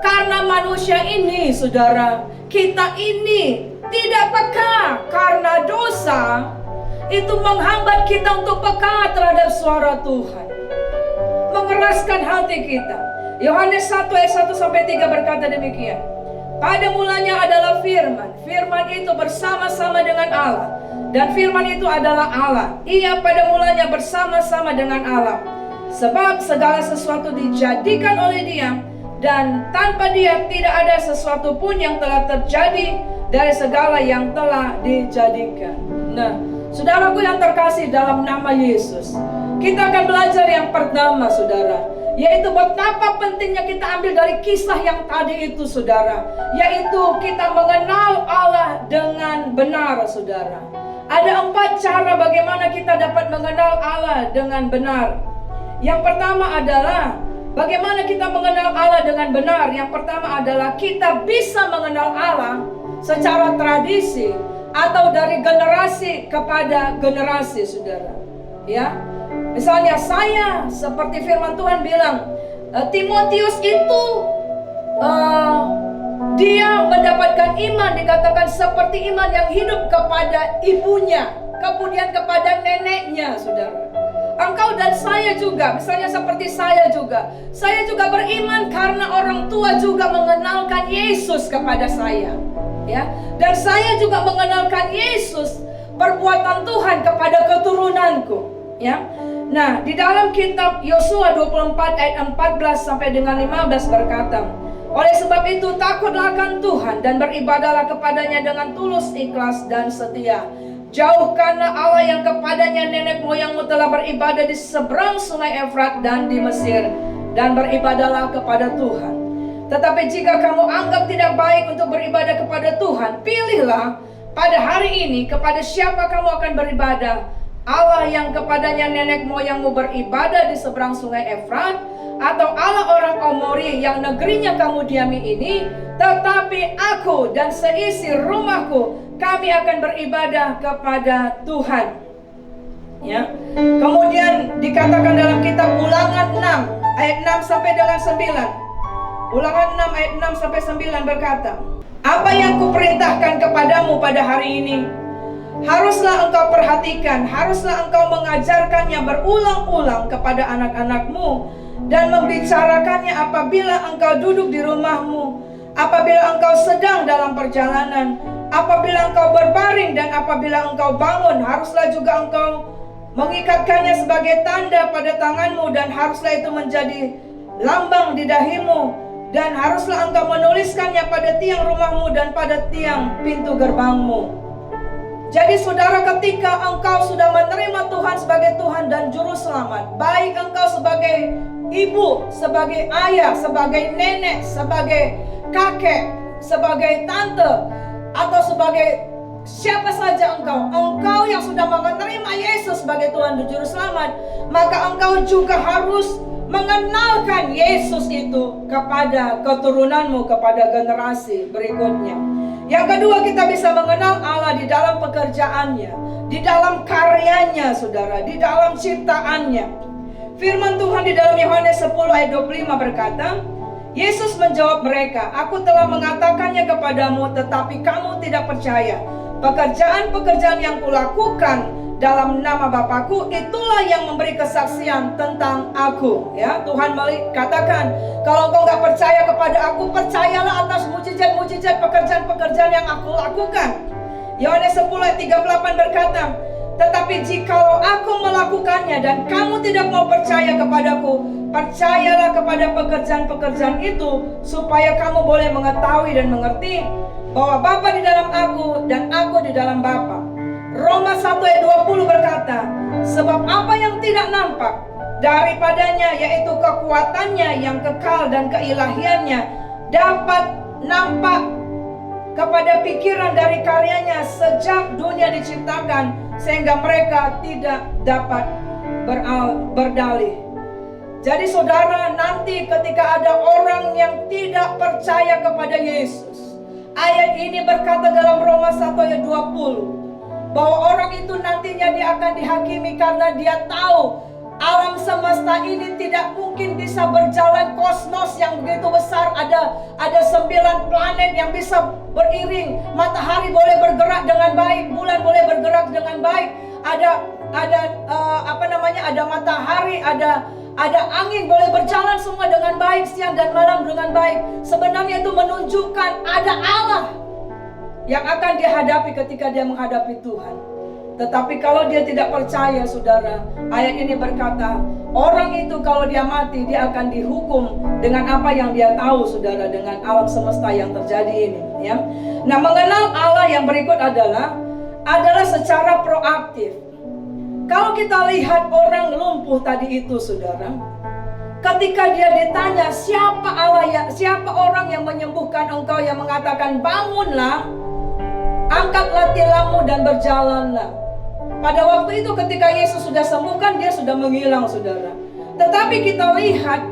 Karena manusia ini, saudara, kita ini tidak peka karena dosa. Itu menghambat kita untuk peka terhadap suara Tuhan, mengeraskan hati kita. Yohanes 1 ayat 1-3 berkata demikian, pada mulanya adalah firman, firman itu bersama-sama dengan Allah, dan firman itu adalah Allah. Ia pada mulanya bersama-sama dengan Allah. Sebab segala sesuatu dijadikan oleh Dia, dan tanpa Dia tidak ada sesuatu pun yang telah terjadi dari segala yang telah dijadikan. Nah, saudaraku yang terkasih dalam nama Yesus, kita akan belajar yang pertama, saudara, yaitu betapa pentingnya kita ambil dari kisah yang tadi itu, saudara, yaitu kita mengenal Allah dengan benar, saudara. Ada 4 cara bagaimana kita dapat mengenal Allah dengan benar. Yang pertama adalah bagaimana kita mengenal Allah dengan benar. Yang pertama adalah kita bisa mengenal Allah secara tradisi atau dari generasi kepada generasi, saudara. Ya, Misalnya saya, seperti firman Tuhan bilang, Timotius itu dia mendapatkan iman, dikatakan seperti iman yang hidup kepada ibunya, kemudian kepada neneknya, saudara. Engkau dan saya juga, misalnya seperti saya juga beriman karena orang tua juga mengenalkan Yesus kepada saya, ya. Dan saya juga mengenalkan Yesus, perbuatan Tuhan kepada keturunanku, ya. Nah, di dalam kitab Yosua 24 ayat 14 sampai dengan 15 berkata, oleh sebab itu takutlah akan Tuhan dan beribadahlah kepadanya dengan tulus, ikhlas dan setia. Jauhkanlah Allah yang kepadanya nenek moyangmu telah beribadah di seberang sungai Efrat dan di Mesir, dan beribadahlah kepada Tuhan. Tetapi jika kamu anggap tidak baik untuk beribadah kepada Tuhan, pilihlah pada hari ini kepada siapa kamu akan beribadah. Allah yang kepadanya nenek moyangmu beribadah di seberang sungai Efrat, atau Allah orang Amori yang negerinya kamu diami ini. Tetapi aku dan seisi rumahku, kami akan beribadah kepada Tuhan, ya. Kemudian dikatakan dalam kitab Ulangan 6 ayat 6 sampai dengan 9. Ulangan 6 ayat 6 sampai 9 berkata, apa yang kuperintahkan kepadamu pada hari ini haruslah engkau perhatikan, haruslah engkau mengajarkannya berulang-ulang kepada anak-anakmu dan membicarakannya apabila engkau duduk di rumahmu, apabila engkau sedang dalam perjalanan, apabila engkau berbaring dan apabila engkau bangun. Haruslah juga engkau mengikatkannya sebagai tanda pada tanganmu, dan haruslah itu menjadi lambang di dahimu, dan haruslah engkau menuliskannya pada tiang rumahmu dan pada tiang pintu gerbangmu. Jadi saudara, ketika engkau sudah menerima Tuhan sebagai Tuhan dan Juru Selamat, baik engkau sebagai ibu, sebagai ayah, sebagai nenek, sebagai kakek, sebagai tante, atau sebagai siapa saja engkau yang sudah menerima Yesus sebagai Tuhan dan Juru Selamat, maka engkau juga harus mengenalkan Yesus itu kepada keturunanmu, kepada generasi berikutnya. Yang kedua, kita bisa mengenal Allah di dalam pekerjaannya, di dalam karyanya, saudara, di dalam ciptaannya. Firman Tuhan di dalam Yohanes 10 ayat 25 berkata, Yesus menjawab mereka, aku telah mengatakannya kepadamu, tetapi kamu tidak percaya. Pekerjaan-pekerjaan yang kulakukan dalam nama Bapakku, itulah yang memberi kesaksian tentang aku. Ya, Tuhan katakan, kalau engkau nggak percaya kepada aku, percayalah atas mujizat-mujizat pekerjaan-pekerjaan yang aku lakukan. Yohanes 10 ayat 38 berkata, tetapi jikalau aku melakukannya dan kamu tidak mau percaya kepadaku, percayalah kepada pekerjaan-pekerjaan itu, supaya kamu boleh mengetahui dan mengerti bahwa Bapa di dalam aku dan aku di dalam Bapa. Roma 1 ayat 20 berkata, sebab apa yang tidak nampak daripadanya, yaitu kekuatannya yang kekal dan keilahiannya, dapat nampak kepada pikiran dari karyanya sejak dunia diciptakan, sehingga mereka tidak dapat berdalih. Jadi saudara, nanti ketika ada orang yang tidak percaya kepada Yesus, ayat ini berkata dalam Roma 1 ayat 20, bahwa orang itu nantinya dia akan dihakimi karena dia tahu alam semesta ini tidak mungkin bisa berjalan, kosmos yang begitu besar, ada 9 planet yang bisa beriring, matahari boleh bergerak dengan baik, bulan boleh bergerak dengan baik, ada matahari, ada angin boleh berjalan semua dengan baik, siang dan malam dengan baik. Sebenarnya itu menunjukkan ada Allah yang akan dihadapi ketika dia menghadapi Tuhan. Tetapi kalau dia tidak percaya, saudara, ayat ini berkata, orang itu kalau dia mati, dia akan dihukum dengan apa yang dia tahu, saudara, dengan alam semesta yang terjadi ini, ya. Nah, mengenal Allah yang berikut adalah secara proaktif. Kalau kita lihat orang lumpuh tadi itu, saudara, ketika dia ditanya, siapa Allah, siapa orang yang menyembuhkan engkau, yang mengatakan bangunlah, angkatlah tilammu dan berjalanlah. Pada waktu itu ketika Yesus sudah sembuhkan, dia sudah menghilang, saudara. Tetapi kita lihat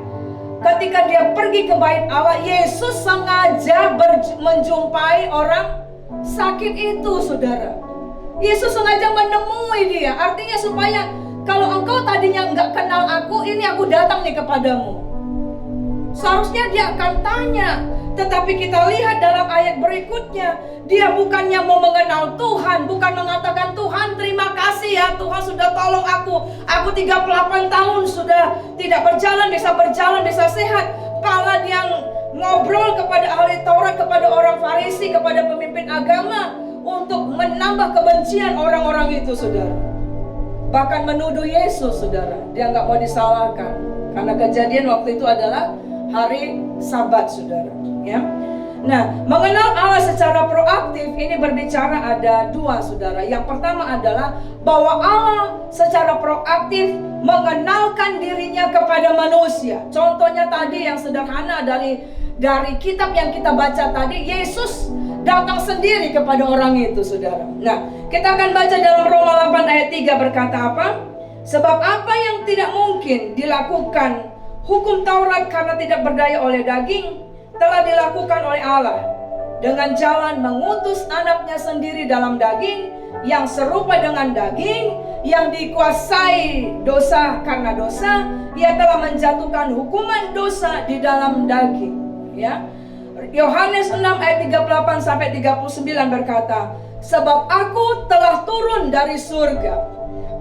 ketika dia pergi ke bait Allah, Yesus sengaja menjumpai orang sakit itu, saudara. Yesus sengaja menemui dia, artinya supaya kalau engkau tadinya nggak kenal aku, ini aku datang nih kepadamu. Seharusnya dia akan tanya. Tetapi kita lihat dalam ayat berikutnya, dia bukannya mau mengenal Tuhan, bukan mengatakan, Tuhan terima kasih ya, Tuhan sudah tolong aku 38 tahun sudah tidak berjalan, bisa sehat. Malah dia ngobrol kepada ahli Taurat, kepada orang Farisi, kepada pemimpin agama, untuk menambah kebencian orang-orang itu, saudara. Bahkan menuduh Yesus, saudara. Dia nggak mau disalahkan, karena kejadian waktu itu adalah hari Sabat, saudara. Ya. Nah, mengenal Allah secara proaktif ini berbicara ada dua, saudara. Yang pertama adalah bahwa Allah secara proaktif mengenalkan dirinya kepada manusia. Contohnya tadi yang sederhana dari kitab yang kita baca tadi, Yesus datang sendiri kepada orang itu, saudara. Nah, kita akan baca dalam Roma 8 ayat 3 berkata apa? Sebab apa yang tidak mungkin dilakukan hukum Taurat karena tidak berdaya oleh daging, telah dilakukan oleh Allah dengan jalan mengutus anaknya sendiri dalam daging, yang serupa dengan daging, yang dikuasai dosa karena dosa. Ia telah menjatuhkan hukuman dosa di dalam daging. Ya, Yohanes 6 ayat 38 sampai 39 berkata, sebab aku telah turun dari surga,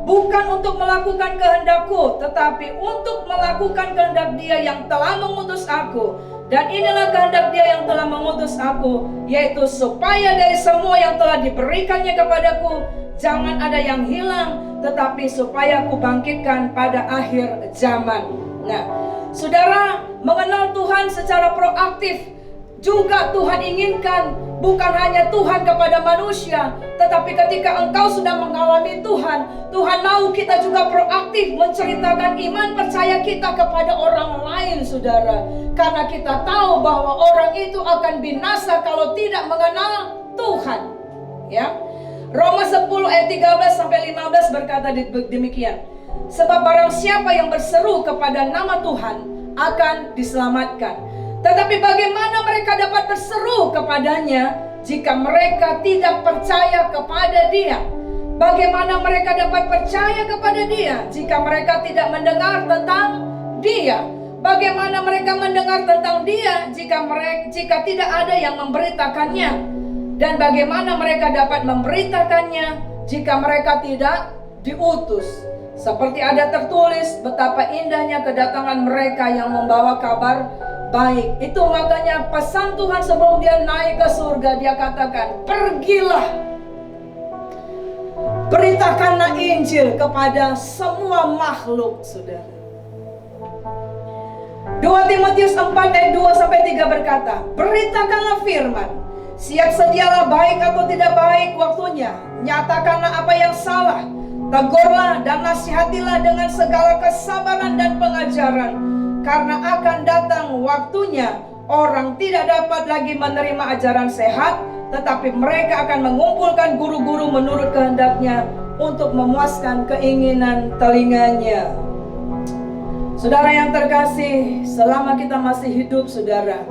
bukan untuk melakukan kehendakku, tetapi untuk melakukan kehendak Dia yang telah mengutus aku. Dan inilah kehendak Dia yang telah mengutus aku, yaitu supaya dari semua yang telah diberikannya kepadaku, jangan ada yang hilang, tetapi supaya aku bangkitkan pada akhir zaman. Nah, saudara, mengenal Tuhan secara proaktif juga Tuhan inginkan. Bukan hanya Tuhan kepada manusia, tetapi ketika engkau sudah mengalami Tuhan, Tuhan mau kita juga proaktif menceritakan iman percaya kita kepada orang lain, saudara. Karena kita tahu bahwa orang itu akan binasa kalau tidak mengenal Tuhan. Ya, Roma 10 ayat 13 sampai 15 berkata demikian. Sebab barang siapa yang berseru kepada nama Tuhan akan diselamatkan. Tetapi bagaimana mereka dapat berseru kepadanya jika mereka tidak percaya kepada Dia? Bagaimana mereka dapat percaya kepada Dia jika mereka tidak mendengar tentang Dia? Bagaimana mereka mendengar tentang Dia jika tidak ada yang memberitakannya? Dan bagaimana mereka dapat memberitakannya jika mereka tidak diutus? Seperti ada tertulis, betapa indahnya kedatangan mereka yang membawa kabar baik. Itu makanya pesan Tuhan sebelum Dia naik ke surga, Dia katakan, pergilah, beritakanlah Injil kepada semua makhluk, saudara. 2 Timotius 4 ayat 2 sampai 3 berkata, beritakanlah firman, siap sedialah baik atau tidak baik waktunya, nyatakanlah apa yang salah, tegurlah dan nasihatilah dengan segala kesabaran dan pengajaran. Karena akan datang waktunya orang tidak dapat lagi menerima ajaran sehat, tetapi mereka akan mengumpulkan guru-guru menurut kehendaknya untuk memuaskan keinginan telinganya. Saudara yang terkasih, selama kita masih hidup, saudara,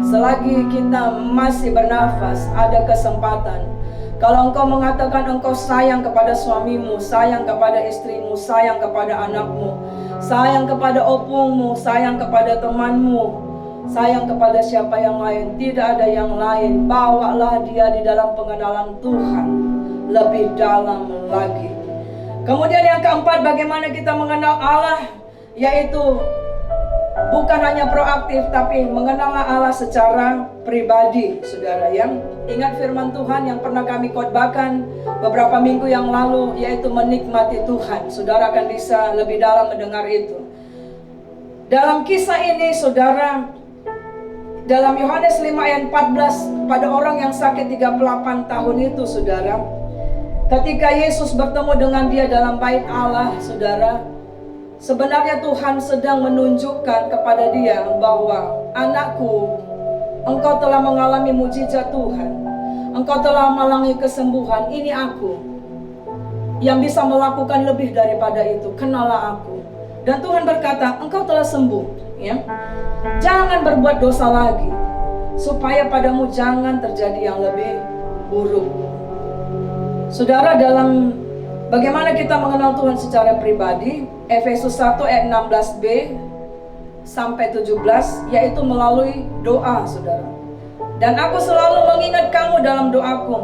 selagi kita masih bernafas, ada kesempatan. Kalau engkau mengatakan engkau sayang kepada suamimu, sayang kepada istrimu, sayang kepada anakmu, sayang kepada opungmu, sayang kepada temanmu, sayang kepada siapa yang lain, tidak ada yang lain, bawalah dia di dalam pengenalan Tuhan lebih dalam lagi. Kemudian yang keempat, bagaimana kita mengenal Allah, yaitu bukan hanya proaktif, tapi mengenal Allah secara pribadi, saudara. Yang ingat firman Tuhan yang pernah kami khotbahkan beberapa minggu yang lalu, yaitu menikmati Tuhan. Saudara akan bisa lebih dalam mendengar itu. Dalam kisah ini, saudara, dalam Yohanes 5 ayat 14, pada orang yang sakit 38 tahun itu, saudara, ketika Yesus bertemu dengan dia dalam bait Allah, saudara, sebenarnya Tuhan sedang menunjukkan kepada dia bahwa, anakku, engkau telah mengalami mujizat Tuhan, engkau telah mengalami kesembuhan. Ini aku yang bisa melakukan lebih daripada itu. Kenalah aku. Dan Tuhan berkata, engkau telah sembuh, ya. Jangan berbuat dosa lagi, supaya padamu jangan terjadi yang lebih buruk. Saudara, dalam Bagaimana kita mengenal Tuhan secara pribadi? Efesus 1 ayat 16b sampai 17, yaitu melalui doa, saudara. Dan aku selalu mengingat kamu dalam doaku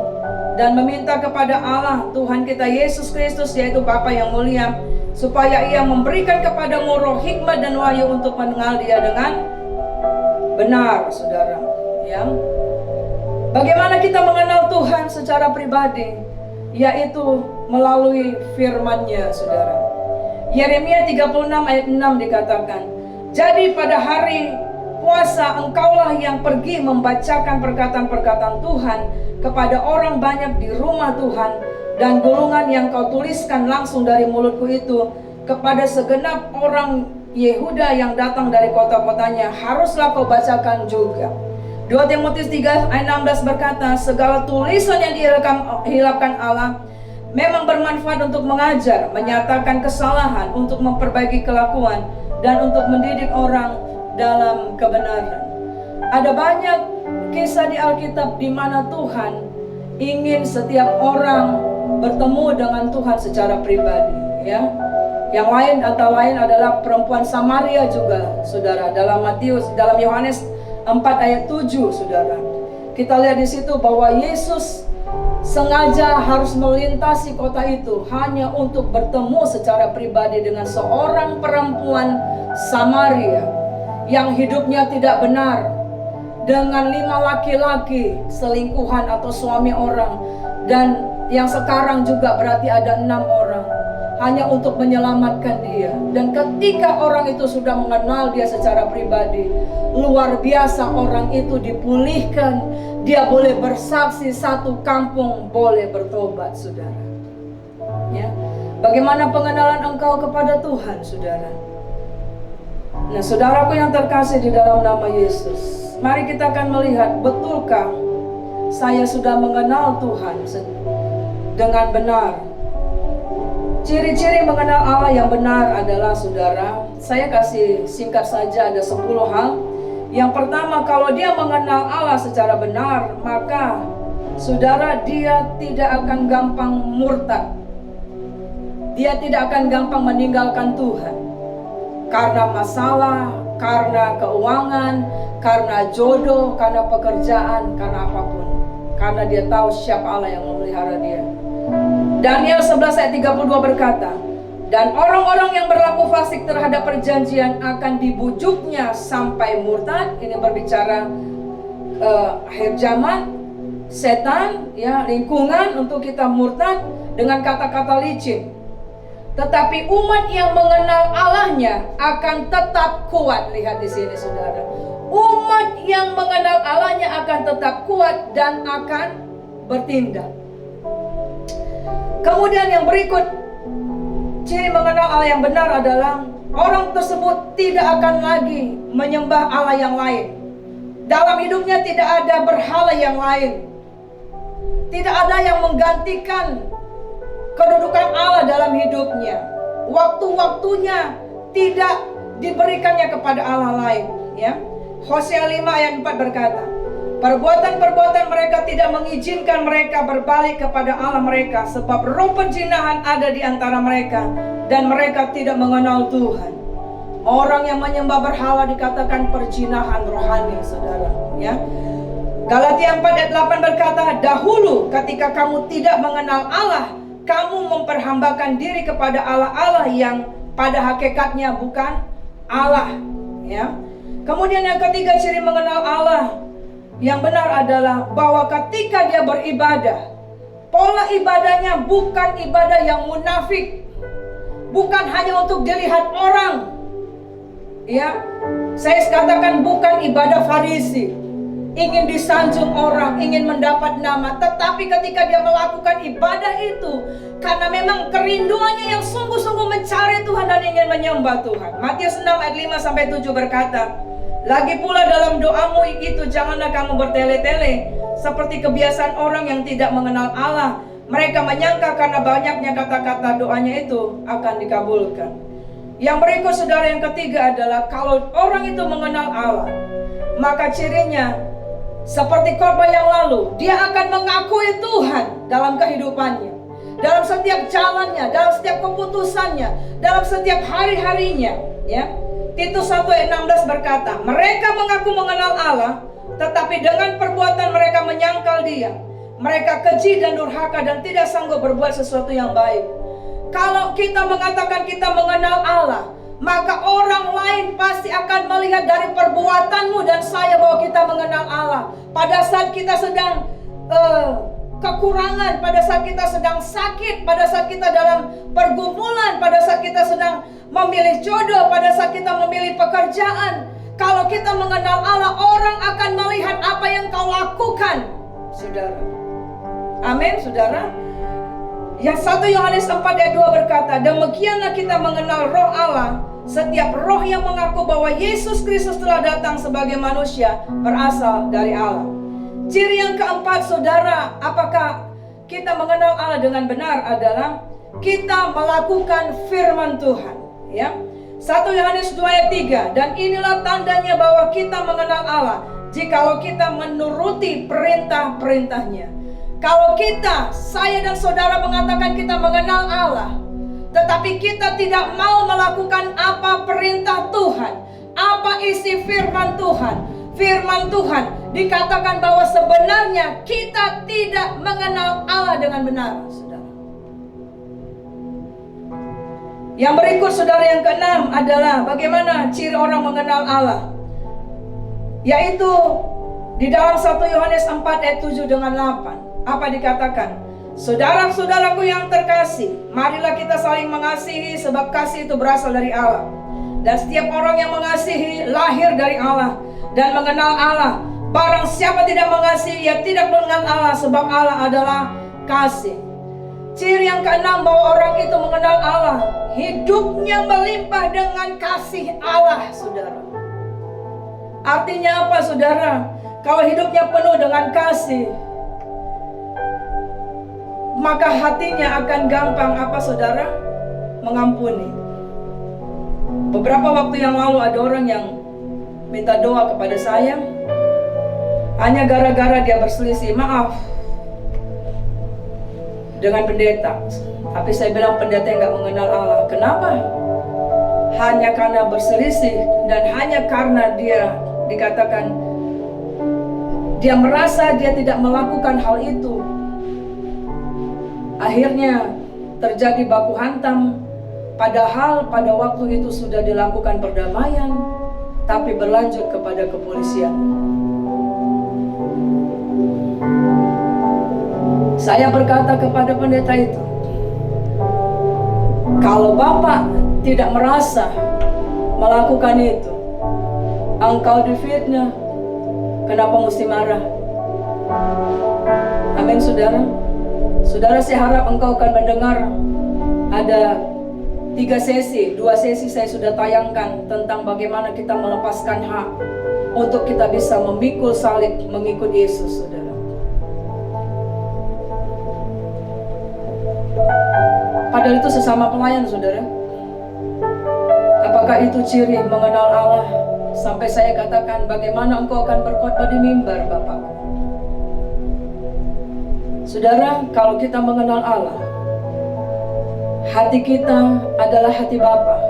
dan meminta kepada Allah Tuhan kita Yesus Kristus, yaitu Bapa yang mulia, supaya Ia memberikan kepadamu roh hikmat dan wahyu untuk mengenal Dia dengan benar, saudara. Ya. Bagaimana kita mengenal Tuhan secara pribadi? Yaitu melalui firman-Nya, saudara. Yeremia 36 ayat 6 dikatakan, jadi pada hari puasa engkaulah yang pergi membacakan perkataan-perkataan Tuhan kepada orang banyak di rumah Tuhan, dan gulungan yang kau tuliskan langsung dari mulutku itu kepada segenap orang Yehuda yang datang dari kota-kotanya haruslah kau bacakan juga. 2 Timotius 3 ayat 16 berkata, segala tulisan yang dihilangkan Allah memang bermanfaat untuk mengajar, menyatakan kesalahan, untuk memperbaiki kelakuan, dan untuk mendidik orang dalam kebenaran. Ada banyak kisah di Alkitab di mana Tuhan ingin setiap orang bertemu dengan Tuhan secara pribadi, ya. Yang lain antara lain adalah perempuan Samaria juga, saudara, dalam Yohanes 4 ayat 7, saudara. Kita lihat di situ bahwa Yesus sengaja harus melintasi kota itu hanya untuk bertemu secara pribadi dengan seorang perempuan Samaria yang hidupnya tidak benar, dengan 5 laki-laki selingkuhan atau suami orang, dan yang sekarang juga berarti ada 6 orang, hanya untuk menyelamatkan dia. Dan ketika orang itu sudah mengenal dia secara pribadi, luar biasa orang itu dipulihkan. Dia boleh bersaksi, satu kampung boleh bertobat, saudara. Ya. Bagaimana pengenalan engkau kepada Tuhan, saudara? Nah, saudaraku yang terkasih di dalam nama Yesus, mari kita akan melihat, betulkah saya sudah mengenal Tuhan dengan benar? Ciri-ciri mengenal Allah yang benar adalah, saudara, saya kasih singkat saja, ada 10 hal. Yang pertama, kalau dia mengenal Allah secara benar, maka saudara, dia tidak akan gampang murtad. Dia tidak akan gampang meninggalkan Tuhan karena masalah, karena keuangan, karena jodoh, karena pekerjaan, karena apapun. Karena dia tahu siapa Allah yang memelihara dia. Daniel 11 ayat 32 berkata, dan orang-orang yang berlaku fasik terhadap perjanjian akan dibujuknya sampai murtad. Ini berbicara akhir zaman, setan, ya, lingkungan untuk kita murtad dengan kata-kata licin. Tetapi umat yang mengenal Allahnya akan tetap kuat. Lihat di sini, saudara. Umat yang mengenal Allahnya akan tetap kuat dan akan bertindak. Kemudian yang berikut, ciri mengenal Allah yang benar adalah orang tersebut tidak akan lagi menyembah Allah yang lain. Dalam hidupnya tidak ada berhala yang lain. Tidak ada yang menggantikan kedudukan Allah dalam hidupnya. Waktu-waktunya tidak diberikannya kepada Allah lain, ya. Hosea 5 ayat 4 berkata, perbuatan-perbuatan mereka tidak mengizinkan mereka berbalik kepada Allah mereka, sebab roh penjinahan ada di antara mereka dan mereka tidak mengenal Tuhan. Orang yang menyembah berhala dikatakan perjinahan rohani, saudara, ya. Galatia 4 ayat 8 berkata, dahulu ketika kamu tidak mengenal Allah, kamu memperhambakan diri kepada Allah-Allah yang pada hakikatnya bukan Allah, ya. Kemudian yang ketiga, ciri mengenal Allah yang benar adalah bahwa ketika dia beribadah, pola ibadahnya bukan ibadah yang munafik, bukan hanya untuk dilihat orang, ya. Saya katakan bukan ibadah Farisi, ingin disanjung orang, ingin mendapat nama. Tetapi ketika dia melakukan ibadah itu karena memang kerinduannya yang sungguh-sungguh mencari Tuhan dan ingin menyembah Tuhan. Matius 6 ayat 5-7 berkata, lagi pula dalam doamu itu janganlah kamu bertele-tele seperti kebiasaan orang yang tidak mengenal Allah. Mereka menyangka karena banyaknya kata-kata doanya itu akan dikabulkan. Yang berikut, saudara, yang ketiga adalah kalau orang itu mengenal Allah, maka cirinya seperti khotbah yang lalu, dia akan mengakui Tuhan dalam kehidupannya. dalam setiap jalannya, dalam setiap keputusannya, dalam setiap hari-harinya, ya. Titus 1 ayat 16 berkata, mereka mengaku mengenal Allah, tetapi dengan perbuatan mereka menyangkal Dia. Mereka keji dan durhaka dan tidak sanggup berbuat sesuatu yang baik. Kalau kita mengatakan kita mengenal Allah, maka orang lain pasti akan melihat dari perbuatanmu dan saya bahwa kita mengenal Allah. Pada saat kita sedang kekurangan, pada saat kita sedang sakit, pada saat kita dalam pergumulan, pada saat kita sedang memilih jodoh, pada saat kita memilih pekerjaan, kalau kita mengenal Allah, orang akan melihat apa yang kau lakukan, saudara. Amin, saudara. Yang 1 Yohanes 4 ayat 2 berkata, demikianlah kita mengenal roh Allah. Setiap roh yang mengaku bahwa Yesus Kristus telah datang sebagai manusia berasal dari Allah. Ciri yang keempat, saudara, apakah kita mengenal Allah dengan benar adalah kita melakukan firman Tuhan, ya. 1 Yohanes 2 ayat 3, dan inilah tandanya bahwa kita mengenal Allah, jikalau kita menuruti perintah-perintahnya. Kalau kita, saya dan saudara mengatakan kita mengenal Allah, tetapi kita tidak mau melakukan apa perintah Tuhan, apa isi firman Tuhan. Firman Tuhan dikatakan bahwa sebenarnya kita tidak mengenal Allah dengan benar, saudara. Yang berikut, saudara, yang keenam adalah bagaimana ciri orang mengenal Allah, yaitu di dalam 1 Yohanes 4 ayat 7 dengan 8. Apa dikatakan? Saudara-saudaraku yang terkasih, marilah kita saling mengasihi, sebab kasih itu berasal dari Allah. Dan setiap orang yang mengasihi lahir dari Allah dan mengenal Allah. Barang siapa tidak mengasihi, ia tidak mengenal Allah, sebab Allah adalah kasih. Ciri yang keenam bahwa orang itu mengenal Allah, hidupnya melimpah dengan kasih Allah, saudara. Artinya apa, saudara? Kalau hidupnya penuh dengan kasih, maka hatinya akan gampang apa, saudara? Mengampuni. Beberapa waktu yang lalu ada orang yang minta doa kepada saya, hanya gara-gara dia berselisih, maaf, dengan pendeta. Tapi saya bilang pendeta yang gak mengenal Allah. Kenapa? Hanya karena berselisih dan hanya karena dia dikatakan dia merasa dia tidak melakukan hal itu. Akhirnya terjadi baku hantam, padahal pada waktu itu sudah dilakukan perdamaian, tapi berlanjut kepada kepolisian. Saya berkata kepada pendeta itu, kalau Bapak tidak merasa melakukan itu, engkau difitnah, kenapa mesti marah? Amin, saudara. Saudara, saya harap engkau akan mendengar ada 3 sesi, 2 sesi saya sudah tayangkan tentang bagaimana kita melepaskan hak untuk kita bisa memikul salib mengikut Yesus, saudara. Padahal itu sesama pelayan, saudara. Apakah itu ciri mengenal Allah? Sampai saya katakan, bagaimana engkau akan berkhotbah di mimbar, Bapakku? Saudara, kalau kita mengenal Allah, hati kita adalah hati Bapa,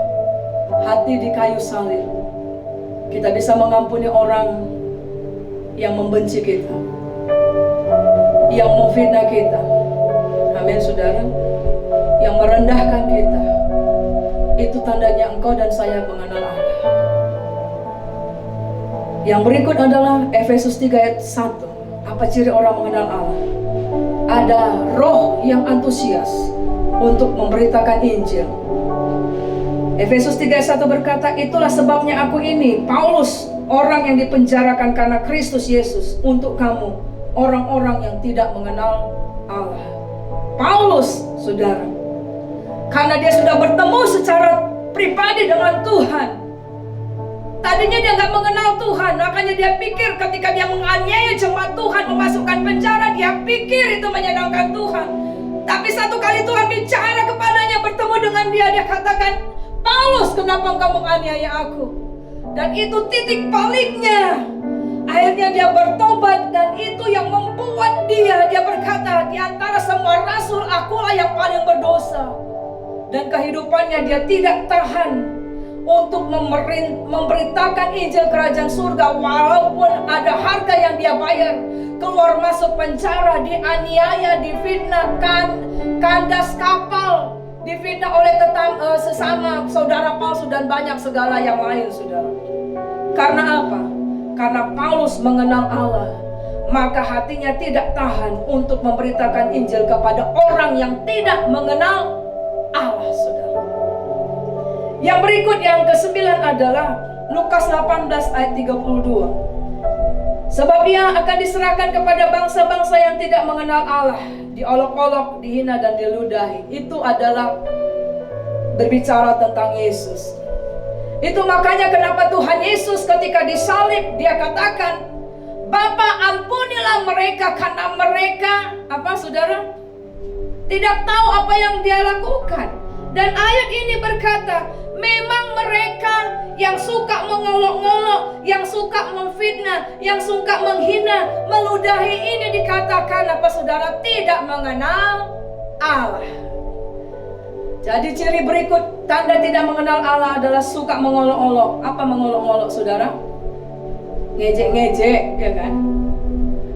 hati di kayu salib. Kita bisa mengampuni orang yang membenci kita, yang memfitnah kita. Amin, saudara. Yang merendahkan kita. Itu tandanya engkau dan saya mengenal Allah. Yang berikut adalah Efesus 3 ayat 1. Apa ciri orang mengenal Allah? Ada roh yang antusias untuk memberitakan Injil. Efesus 3:1 berkata, itulah sebabnya aku ini, Paulus, orang yang dipenjarakan karena Kristus Yesus, untuk kamu, orang-orang yang tidak mengenal Allah. Paulus, saudara, karena dia sudah bertemu secara pribadi dengan Tuhan. Tadinya dia gak mengenal Tuhan, makanya dia pikir ketika dia menganiaya jemaat Tuhan, memasukkan penjara, dia pikir itu menyenangkan Tuhan. Tapi satu kali Tuhan bicara kepadanya, bertemu dengan dia, dia katakan, Paulus, kenapa engkau menganiaya aku? Dan itu titik baliknya. Akhirnya dia bertobat, dan itu yang membuat dia berkata, di antara semua rasul akulah yang paling berdosa. Dan kehidupannya dia tidak tahan untuk memberitakan Injil Kerajaan Surga, walaupun ada harga yang dia bayar. Keluar masuk penjara, dianiaya, difitnah, kandas kapal, difitnah oleh sesama saudara palsu dan banyak segala yang lain, saudara. Karena apa? Karena Paulus mengenal Allah, maka hatinya tidak tahan untuk memberitakan Injil kepada orang yang tidak mengenal Allah, saudara. Yang berikut, yang ke-9 adalah Lukas 18 ayat 32. Sebab ia akan diserahkan kepada bangsa-bangsa yang tidak mengenal Allah, diolok-olok, dihina dan diludahi. Itu adalah berbicara tentang Yesus. Itu makanya kenapa Tuhan Yesus ketika disalib dia katakan, Bapa, ampunilah mereka karena mereka saudara? Tidak tahu apa yang dia lakukan. Dan ayat ini berkata, memang mereka yang suka mengolok-olok, yang suka memfitnah, yang suka menghina, meludahi, ini dikatakan saudara? Tidak mengenal Allah. Jadi ciri berikut tanda tidak mengenal Allah adalah suka mengolok-olok. Apa mengolok-olok, saudara? Ngejek-ngejek, ya kan?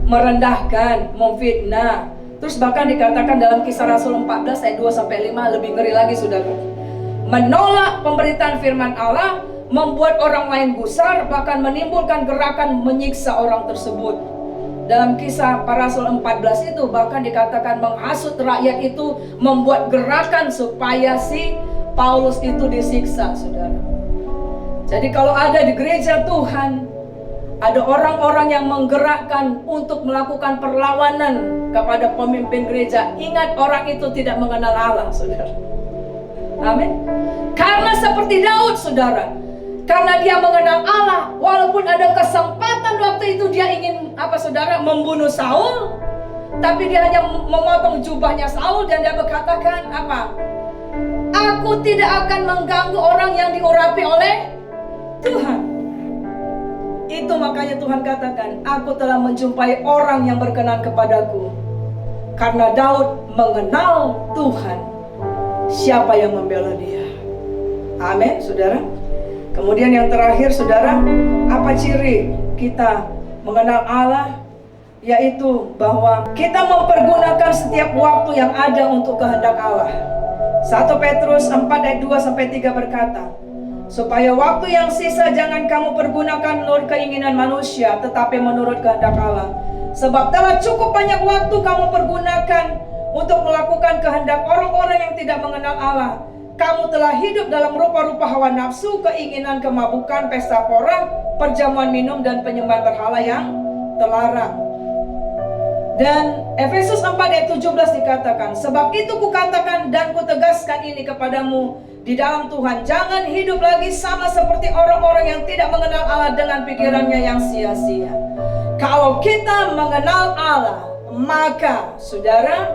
Merendahkan, memfitnah. Terus bahkan dikatakan dalam Kisah Rasul 14 ayat 2-5 lebih ngeri lagi, saudara. Menolak pemberitaan firman Allah, membuat orang lain gusar, bahkan menimbulkan gerakan menyiksa orang tersebut. Dalam Kisah Para Rasul 14 itu bahkan dikatakan menghasut rakyat itu, membuat gerakan supaya si Paulus itu disiksa, saudara. Jadi kalau ada di gereja Tuhan, ada orang-orang yang menggerakkan untuk melakukan perlawanan kepada pemimpin gereja, ingat orang itu tidak mengenal Allah, saudara. Amin. Karena seperti Daud, saudara, karena dia mengenal Allah, walaupun ada kesempatan waktu itu dia ingin saudara, membunuh Saul, tapi dia hanya memotong jubahnya Saul dan dia berkatakan Aku tidak akan mengganggu orang yang diurapi oleh Tuhan. Itu makanya Tuhan katakan, aku telah menjumpai orang yang berkenan kepadaku. Karena Daud mengenal Tuhan, siapa yang membela dia. Amin, saudara. Kemudian yang terakhir, saudara, apa ciri kita mengenal Allah? Yaitu bahwa kita mempergunakan setiap waktu yang ada untuk kehendak Allah. 1 Petrus 4 ayat 2-3 berkata, supaya waktu yang sisa jangan kamu pergunakan menurut keinginan manusia, tetapi menurut kehendak Allah. Sebab telah cukup banyak waktu kamu pergunakan untuk melakukan kehendak orang-orang yang tidak mengenal Allah. Kamu telah hidup dalam rupa-rupa hawa nafsu, keinginan kemabukan, pesta pora, perjamuan minum, dan penyembahan berhala yang terlarang. Dan Efesus 4 ayat 17 dikatakan, sebab itu kukatakan dan kutegaskan ini kepadamu di dalam Tuhan, jangan hidup lagi sama seperti orang-orang yang tidak mengenal Allah dengan pikirannya yang sia-sia. Kalau kita mengenal Allah, maka saudara,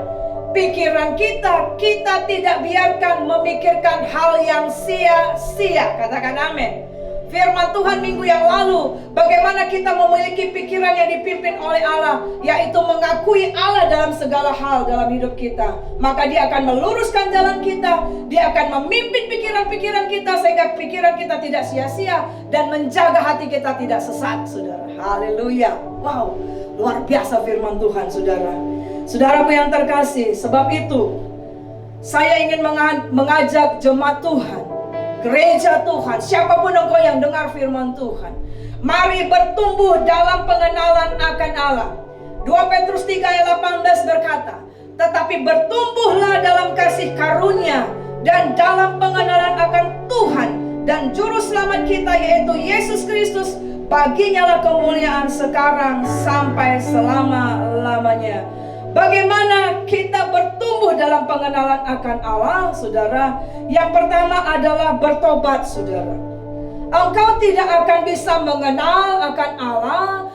pikiran kita tidak biarkan memikirkan hal yang sia-sia. Katakan amin. Firman Tuhan minggu yang lalu, bagaimana kita memiliki pikiran yang dipimpin oleh Allah, yaitu mengakui Allah dalam segala hal dalam hidup kita. Maka dia akan meluruskan jalan kita, dia akan memimpin pikiran-pikiran kita, sehingga pikiran kita tidak sia-sia, dan menjaga hati kita tidak sesat, saudara. Haleluya. Wow, luar biasa firman Tuhan, saudara. Saudaraku yang terkasih, sebab itu saya ingin mengajak jemaat Tuhan, gereja Tuhan, siapapun engkau yang dengar firman Tuhan, mari bertumbuh dalam pengenalan akan Allah. 2 Petrus 3 ayat 18 berkata, tetapi bertumbuhlah dalam kasih karunia dan dalam pengenalan akan Tuhan dan Juru Selamat kita, yaitu Yesus Kristus. Baginya lah kemuliaan sekarang sampai selama-lamanya. Bagaimana kita bertumbuh dalam pengenalan akan Allah, saudara? Yang pertama adalah bertobat, saudara. Engkau tidak akan bisa mengenal akan Allah,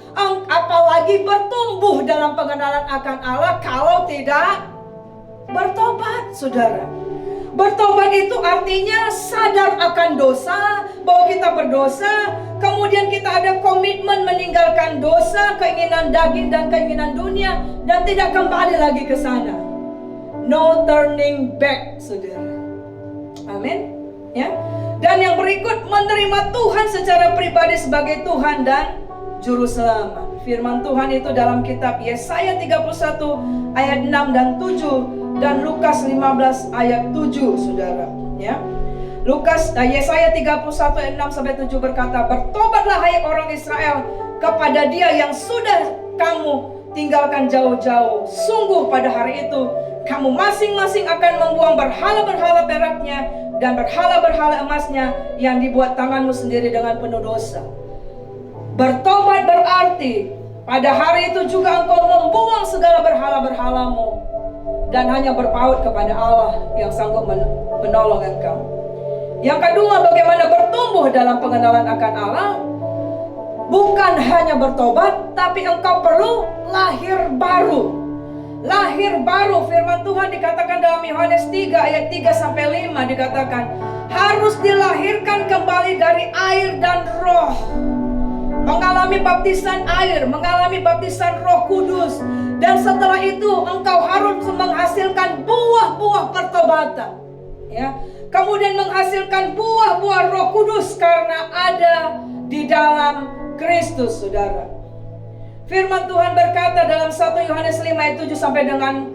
apalagi bertumbuh dalam pengenalan akan Allah, kalau tidak bertobat, saudara. Bertobat itu artinya sadar akan dosa, bahwa kita berdosa, kemudian kita ada komitmen meninggalkan dosa, keinginan daging dan keinginan dunia, dan tidak kembali lagi ke sana. No turning back, saudara. Amin. Ya. Dan yang berikut, menerima Tuhan secara pribadi sebagai Tuhan dan Juru Selamat. Firman Tuhan itu dalam kitab Yesaya 31 ayat 6 dan 7 dan Lukas 15 ayat 7, saudara. Ya. Yesaya 31 ayat 6 sampai 7 berkata, bertobatlah hai orang Israel kepada Dia yang sudah kamu tinggalkan jauh-jauh. Sungguh pada hari itu kamu masing-masing akan membuang berhala-berhala peraknya dan berhala-berhala emasnya yang dibuat tanganmu sendiri dengan penuh dosa. Bertobat berarti pada hari itu juga engkau membuang segala berhala-berhalamu dan hanya berpaut kepada Allah yang sanggup menolong engkau. Yang kedua, bagaimana bertumbuh dalam pengenalan akan Allah. Bukan hanya bertobat, tapi engkau perlu lahir baru. Lahir baru, firman Tuhan dikatakan dalam Yohanes 3 ayat 3 sampai 5 dikatakan, harus dilahirkan kembali dari air dan roh. Mengalami baptisan air, mengalami baptisan Roh Kudus, dan setelah itu engkau harus menghasilkan buah-buah pertobatan. Ya, kemudian menghasilkan buah-buah Roh Kudus karena ada di dalam Kristus, saudara. Firman Tuhan berkata dalam 1 Yohanes 5 ayat 7 sampai dengan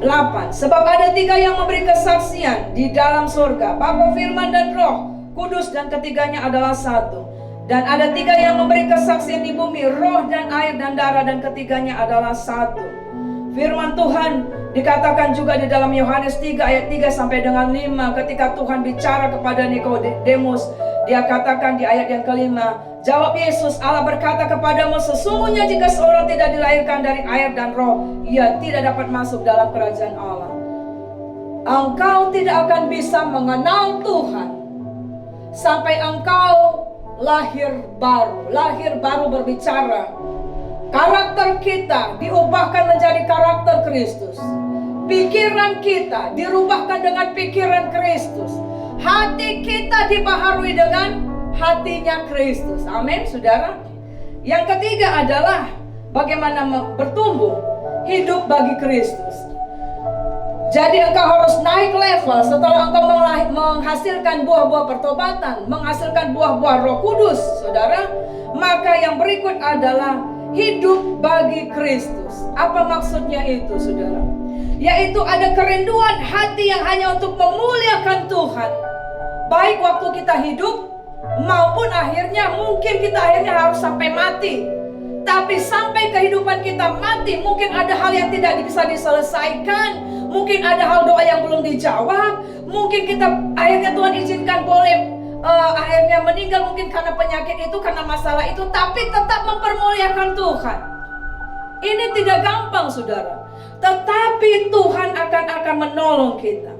8. Sebab ada 3 yang memberi kesaksian di dalam surga, Bapa, Firman, dan Roh Kudus, dan ketiganya adalah satu. Dan ada 3 yang memberi kesaksian di bumi, roh dan air dan darah, dan ketiganya adalah satu. Firman Tuhan dikatakan juga di dalam Yohanes 3 ayat 3 sampai dengan 5, ketika Tuhan bicara kepada Nikodemus, Dia katakan di ayat yang kelima, jawab Yesus, Allah berkata kepadamu, sesungguhnya jika seorang tidak dilahirkan dari air dan roh, ia tidak dapat masuk dalam kerajaan Allah. Engkau tidak akan bisa mengenal Tuhan sampai engkau lahir baru. Lahir baru berbicara karakter kita diubahkan menjadi karakter Kristus. Pikiran kita dirubahkan dengan pikiran Kristus. Hati kita dibaharui dengan hatinya Kristus. Amin, saudara. Yang ketiga adalah bagaimana bertumbuh hidup bagi Kristus. Jadi engkau harus naik level setelah engkau menghasilkan buah-buah pertobatan, menghasilkan buah-buah Roh Kudus, saudara. Maka yang berikut adalah hidup bagi Kristus. Apa maksudnya itu, saudara? Yaitu ada kerinduan hati yang hanya untuk memuliakan Tuhan. Baik waktu kita hidup maupun akhirnya, mungkin kita akhirnya harus sampai mati. Tapi sampai kehidupan kita mati, mungkin ada hal yang tidak bisa diselesaikan. Mungkin ada hal doa yang belum dijawab. Mungkin kita akhirnya Tuhan izinkan boleh akhirnya meninggal, mungkin karena penyakit itu, karena masalah itu, tapi tetap mempermuliakan Tuhan. Ini tidak gampang, saudara. Tetapi Tuhan akan menolong kita.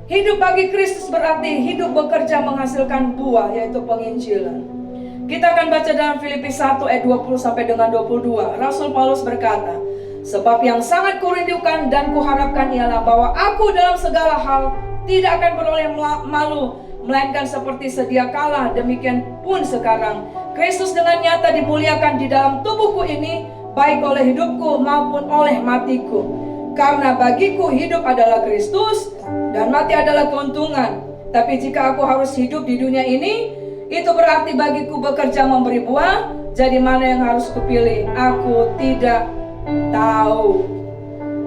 Hidup bagi Kristus berarti hidup bekerja menghasilkan buah, yaitu penginjilan. Kita akan baca dalam Filipi 1 ayat 20 sampai dengan 22. Rasul Paulus berkata, sebab yang sangat kurindukan dan kuharapkan ialah bahwa aku dalam segala hal tidak akan beroleh malu, melainkan seperti sedia kala, demikian pun sekarang Kristus dengan nyata dimuliakan di dalam tubuhku ini, baik oleh hidupku maupun oleh matiku. Karena bagiku hidup adalah Kristus dan mati adalah keuntungan. Tapi jika aku harus hidup di dunia ini, itu berarti bagiku bekerja memberi buah. Jadi mana yang harus kupilih? Aku tidak tahu.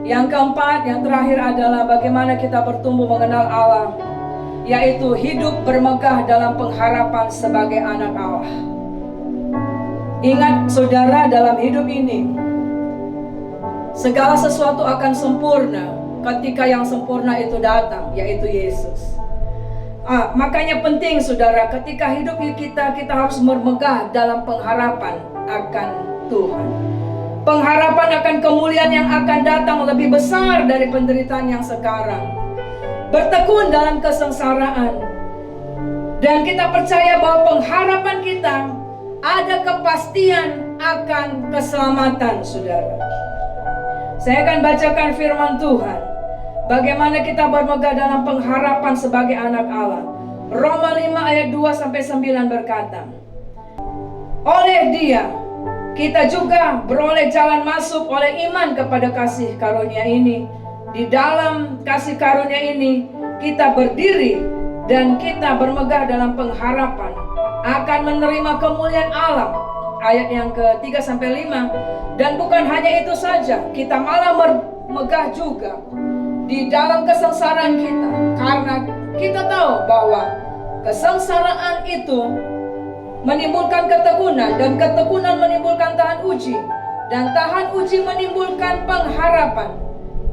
Yang keempat, yang terakhir adalah bagaimana kita bertumbuh mengenal Allah, yaitu hidup bermegah dalam pengharapan sebagai anak Allah. Ingat, saudara, dalam hidup ini segala sesuatu akan sempurna ketika yang sempurna itu datang, yaitu Yesus. Makanya penting, saudara, ketika hidup kita harus bermegah dalam pengharapan akan Tuhan. Pengharapan akan kemuliaan yang akan datang lebih besar dari penderitaan yang sekarang. Bertekun dalam kesengsaraan. Dan kita percaya bahwa pengharapan kita ada kepastian akan keselamatan, saudara. Saya akan bacakan firman Tuhan Bagaimana kita bermegah dalam pengharapan sebagai anak Allah. Roma 5 ayat 2-9 berkata, oleh Dia kita juga beroleh jalan masuk oleh iman kepada kasih karunia ini. Di dalam kasih karunia ini kita berdiri dan kita bermegah dalam pengharapan akan menerima kemuliaan Allah. Ayat yang ke-3-5. Dan bukan hanya itu saja, kita malah bermegah juga di dalam kesengsaraan kita, karena kita tahu bahwa kesengsaraan itu menimbulkan ketekunan, dan ketekunan menimbulkan tahan uji, dan tahan uji menimbulkan pengharapan,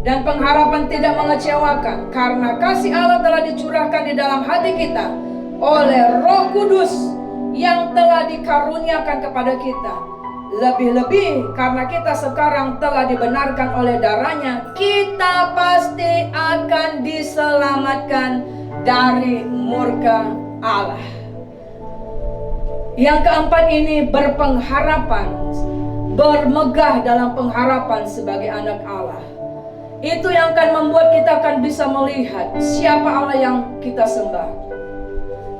dan pengharapan tidak mengecewakan, karena kasih Allah telah dicurahkan di dalam hati kita oleh Roh Kudus yang telah dikaruniakan kepada kita. Lebih-lebih karena kita sekarang telah dibenarkan oleh darahnya, kita pasti akan diselamatkan dari murka Allah. Yang keempat ini berpengharapan, bermegah dalam pengharapan sebagai anak Allah. Itu yang akan membuat kita akan bisa melihat siapa Allah yang kita sembah.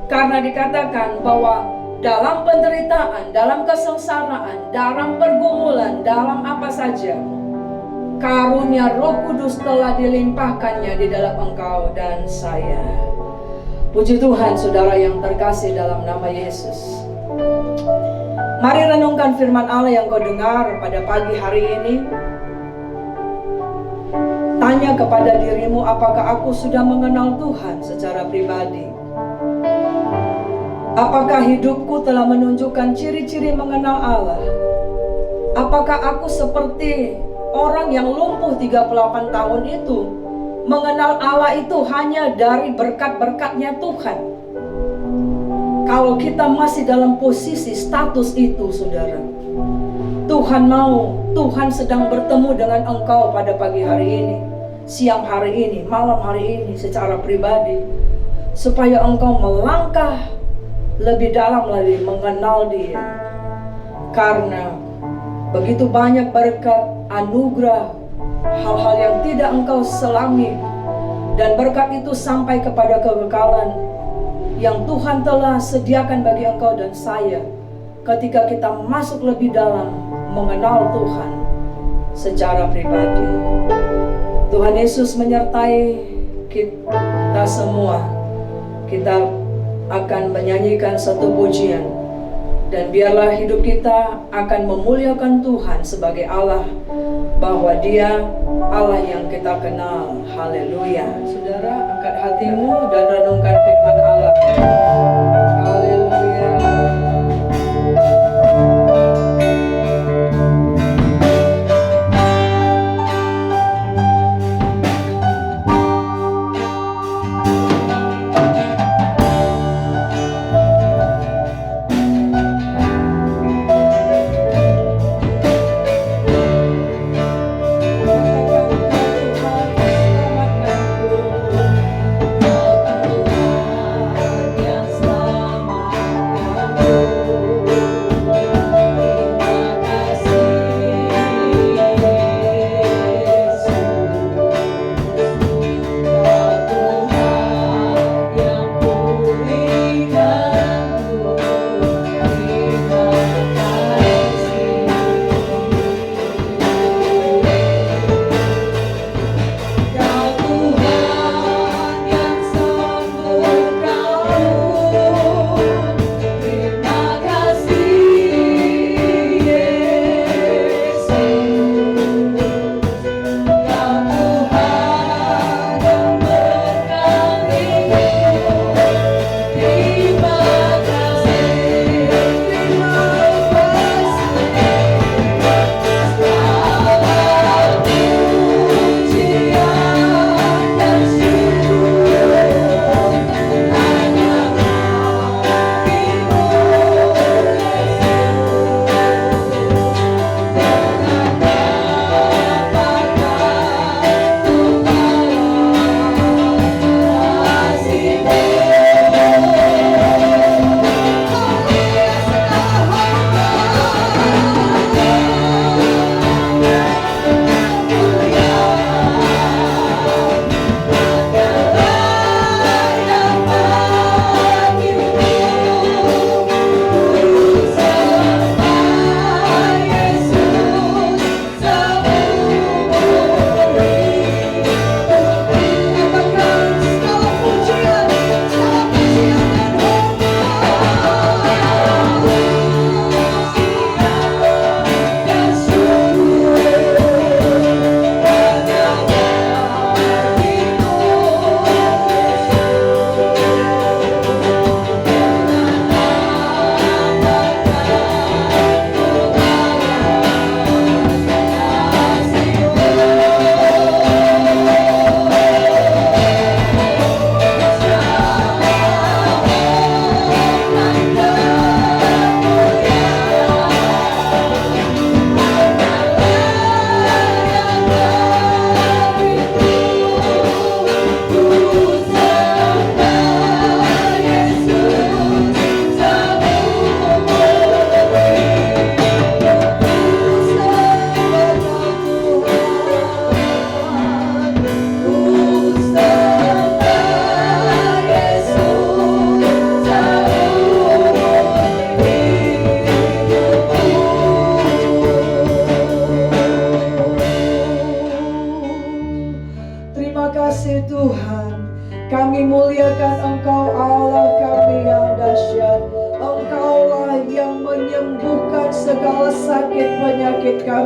Karena dikatakan bahwa dalam penderitaan, dalam kesengsaraan, dalam pergumulan, dalam apa saja, karunia Roh Kudus telah dilimpahkannya di dalam engkau dan saya. Puji Tuhan, saudara yang terkasih dalam nama Yesus. Mari renungkan firman Allah yang kau dengar pada pagi hari ini. Tanya kepada dirimu, apakah aku sudah mengenal Tuhan secara pribadi? Apakah hidupku telah menunjukkan ciri-ciri mengenal Allah? Apakah aku seperti orang yang lumpuh 38 tahun itu, mengenal Allah itu hanya dari berkat-berkatnya Tuhan? Kalau kita masih dalam posisi status itu, saudara, Tuhan mau, Tuhan sedang bertemu dengan engkau pada pagi hari ini, siang hari ini, malam hari ini secara pribadi, supaya engkau melangkah lebih dalam lagi mengenal Dia. Karena begitu banyak berkat, anugerah, hal-hal yang tidak engkau selami, dan berkat itu sampai kepada kekekalan yang Tuhan telah sediakan bagi engkau dan saya ketika kita masuk lebih dalam mengenal Tuhan secara pribadi. Tuhan Yesus menyertai kita semua. Kita akan menyanyikan satu pujian, dan biarlah hidup kita akan memuliakan Tuhan sebagai Allah, bahwa Dia Allah yang kita kenal. Haleluya. Saudara, angkat hatimu dan renungkan firman Allah. Haleluya. Yang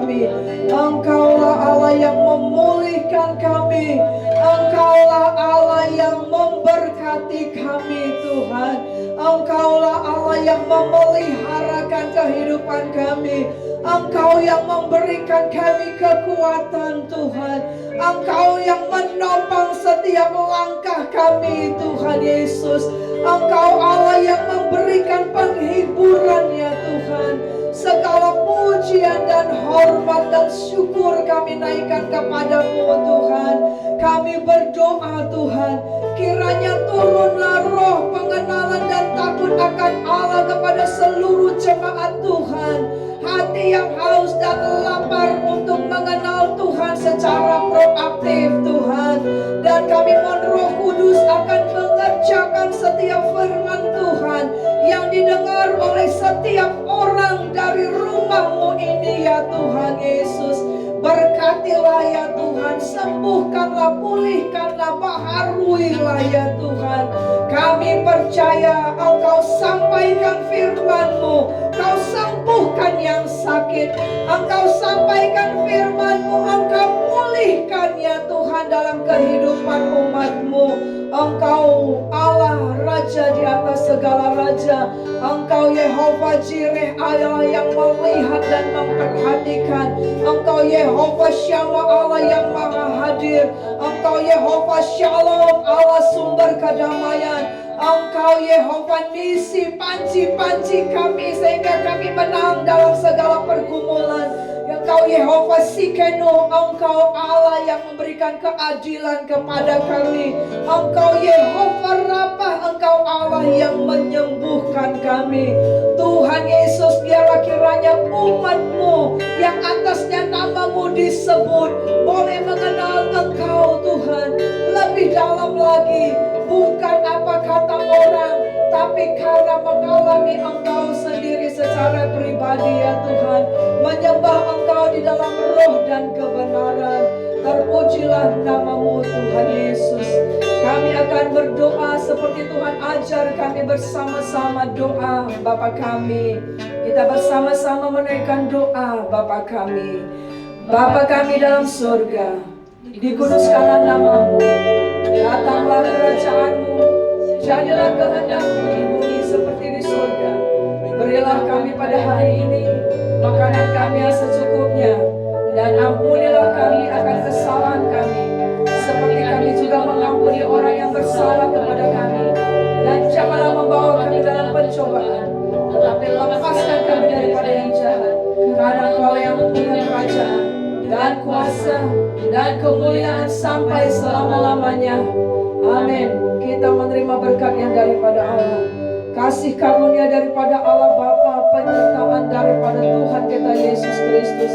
kami. Engkaulah Allah yang memulihkan kami. Engkaulah Allah yang memberkati kami Tuhan. Engkaulah Allah yang memeliharakan kehidupan kami. Engkau yang memberikan kami kekuatan Tuhan. Engkau yang menopang setiap langkah kami Tuhan Yesus. Engkau Allah yang memberikan penghiburan ya Tuhan. Segala pujian dan hormat dan syukur kami naikkan kepadamu Tuhan. Kami berdoa Tuhan, kiranya turunlah roh pengenalan dan takut akan Allah kepada seluruh jemaat Tuhan. Hati yang haus dan lapar untuk mengenal Tuhan secara proaktif Tuhan. Dan kami mohon Roh Kudus akan mengerjakan setiap firman Tuhan yang didengar oleh setiap orang dari rumah-Mu ini ya Tuhan Yesus. Berkatilah ya Tuhan, sembuhkanlah, pulihkanlah, baharuilah ya Tuhan. Kami percaya Engkau sampaikan firman-Mu, Engkau sembuhkan yang sakit, Engkau sampaikan firman-Mu, Engkau pulihkan ya Tuhan dalam kehidupan umat-Mu. Engkau Allah Raja di atas segala raja. Engkau Yehova Jireh, Allah yang melihat dan memperhatikan. Engkau Yehova Syama, Allah yang maha hadir. Engkau Yehova Shalom, Allah sumber kedamaian. Engkau Yehova Nisi, panci-panci kami sehingga kami menang dalam segala pergumulan. Engkau Yehova Sikeno, Engkau Allah yang memberikan keadilan kepada kami. Engkau Yehova Rapha, Engkau Allah yang menyembuhkan kami. Tuhan Yesus, biarlah kiranya umat-Mu yang atasnya nama-Mu disebut boleh mengenal Engkau Tuhan lebih dalam lagi. Bukan apa kata orang, tapi karena mengalami Engkau sendiri secara pribadi ya Tuhan. Menyembah Engkau di dalam roh dan kebenaran. Terpujilah nama-Mu Tuhan Yesus. Kami akan berdoa seperti Tuhan ajar kami bersama-sama doa Bapa kami. Kita bersama-sama menaikkan doa Bapa kami. Bapa kami dalam surga, dikuduskanlah nama-Mu. Datanglah kerajaan-Mu, jadilah kehendak-Mu di bumi seperti di surga. Berilah kami pada hari ini makanan kami yang secukupnya, dan ampunilah kami akan kesalahan kami, seperti kami juga mengampuni orang yang bersalah kepada kami. Dan janganlah membawa kami dalam pencobaan, tetapi lepaskan kami daripada yang jahat. Karena Engkau yang mempunyai kerajaan dan kuasa dan kemuliaan sampai selama-lamanya. Amin. Kita menerima berkat yang daripada Allah, kasih karunia daripada Allah Bapa, penyertaan daripada Tuhan kita Yesus Kristus,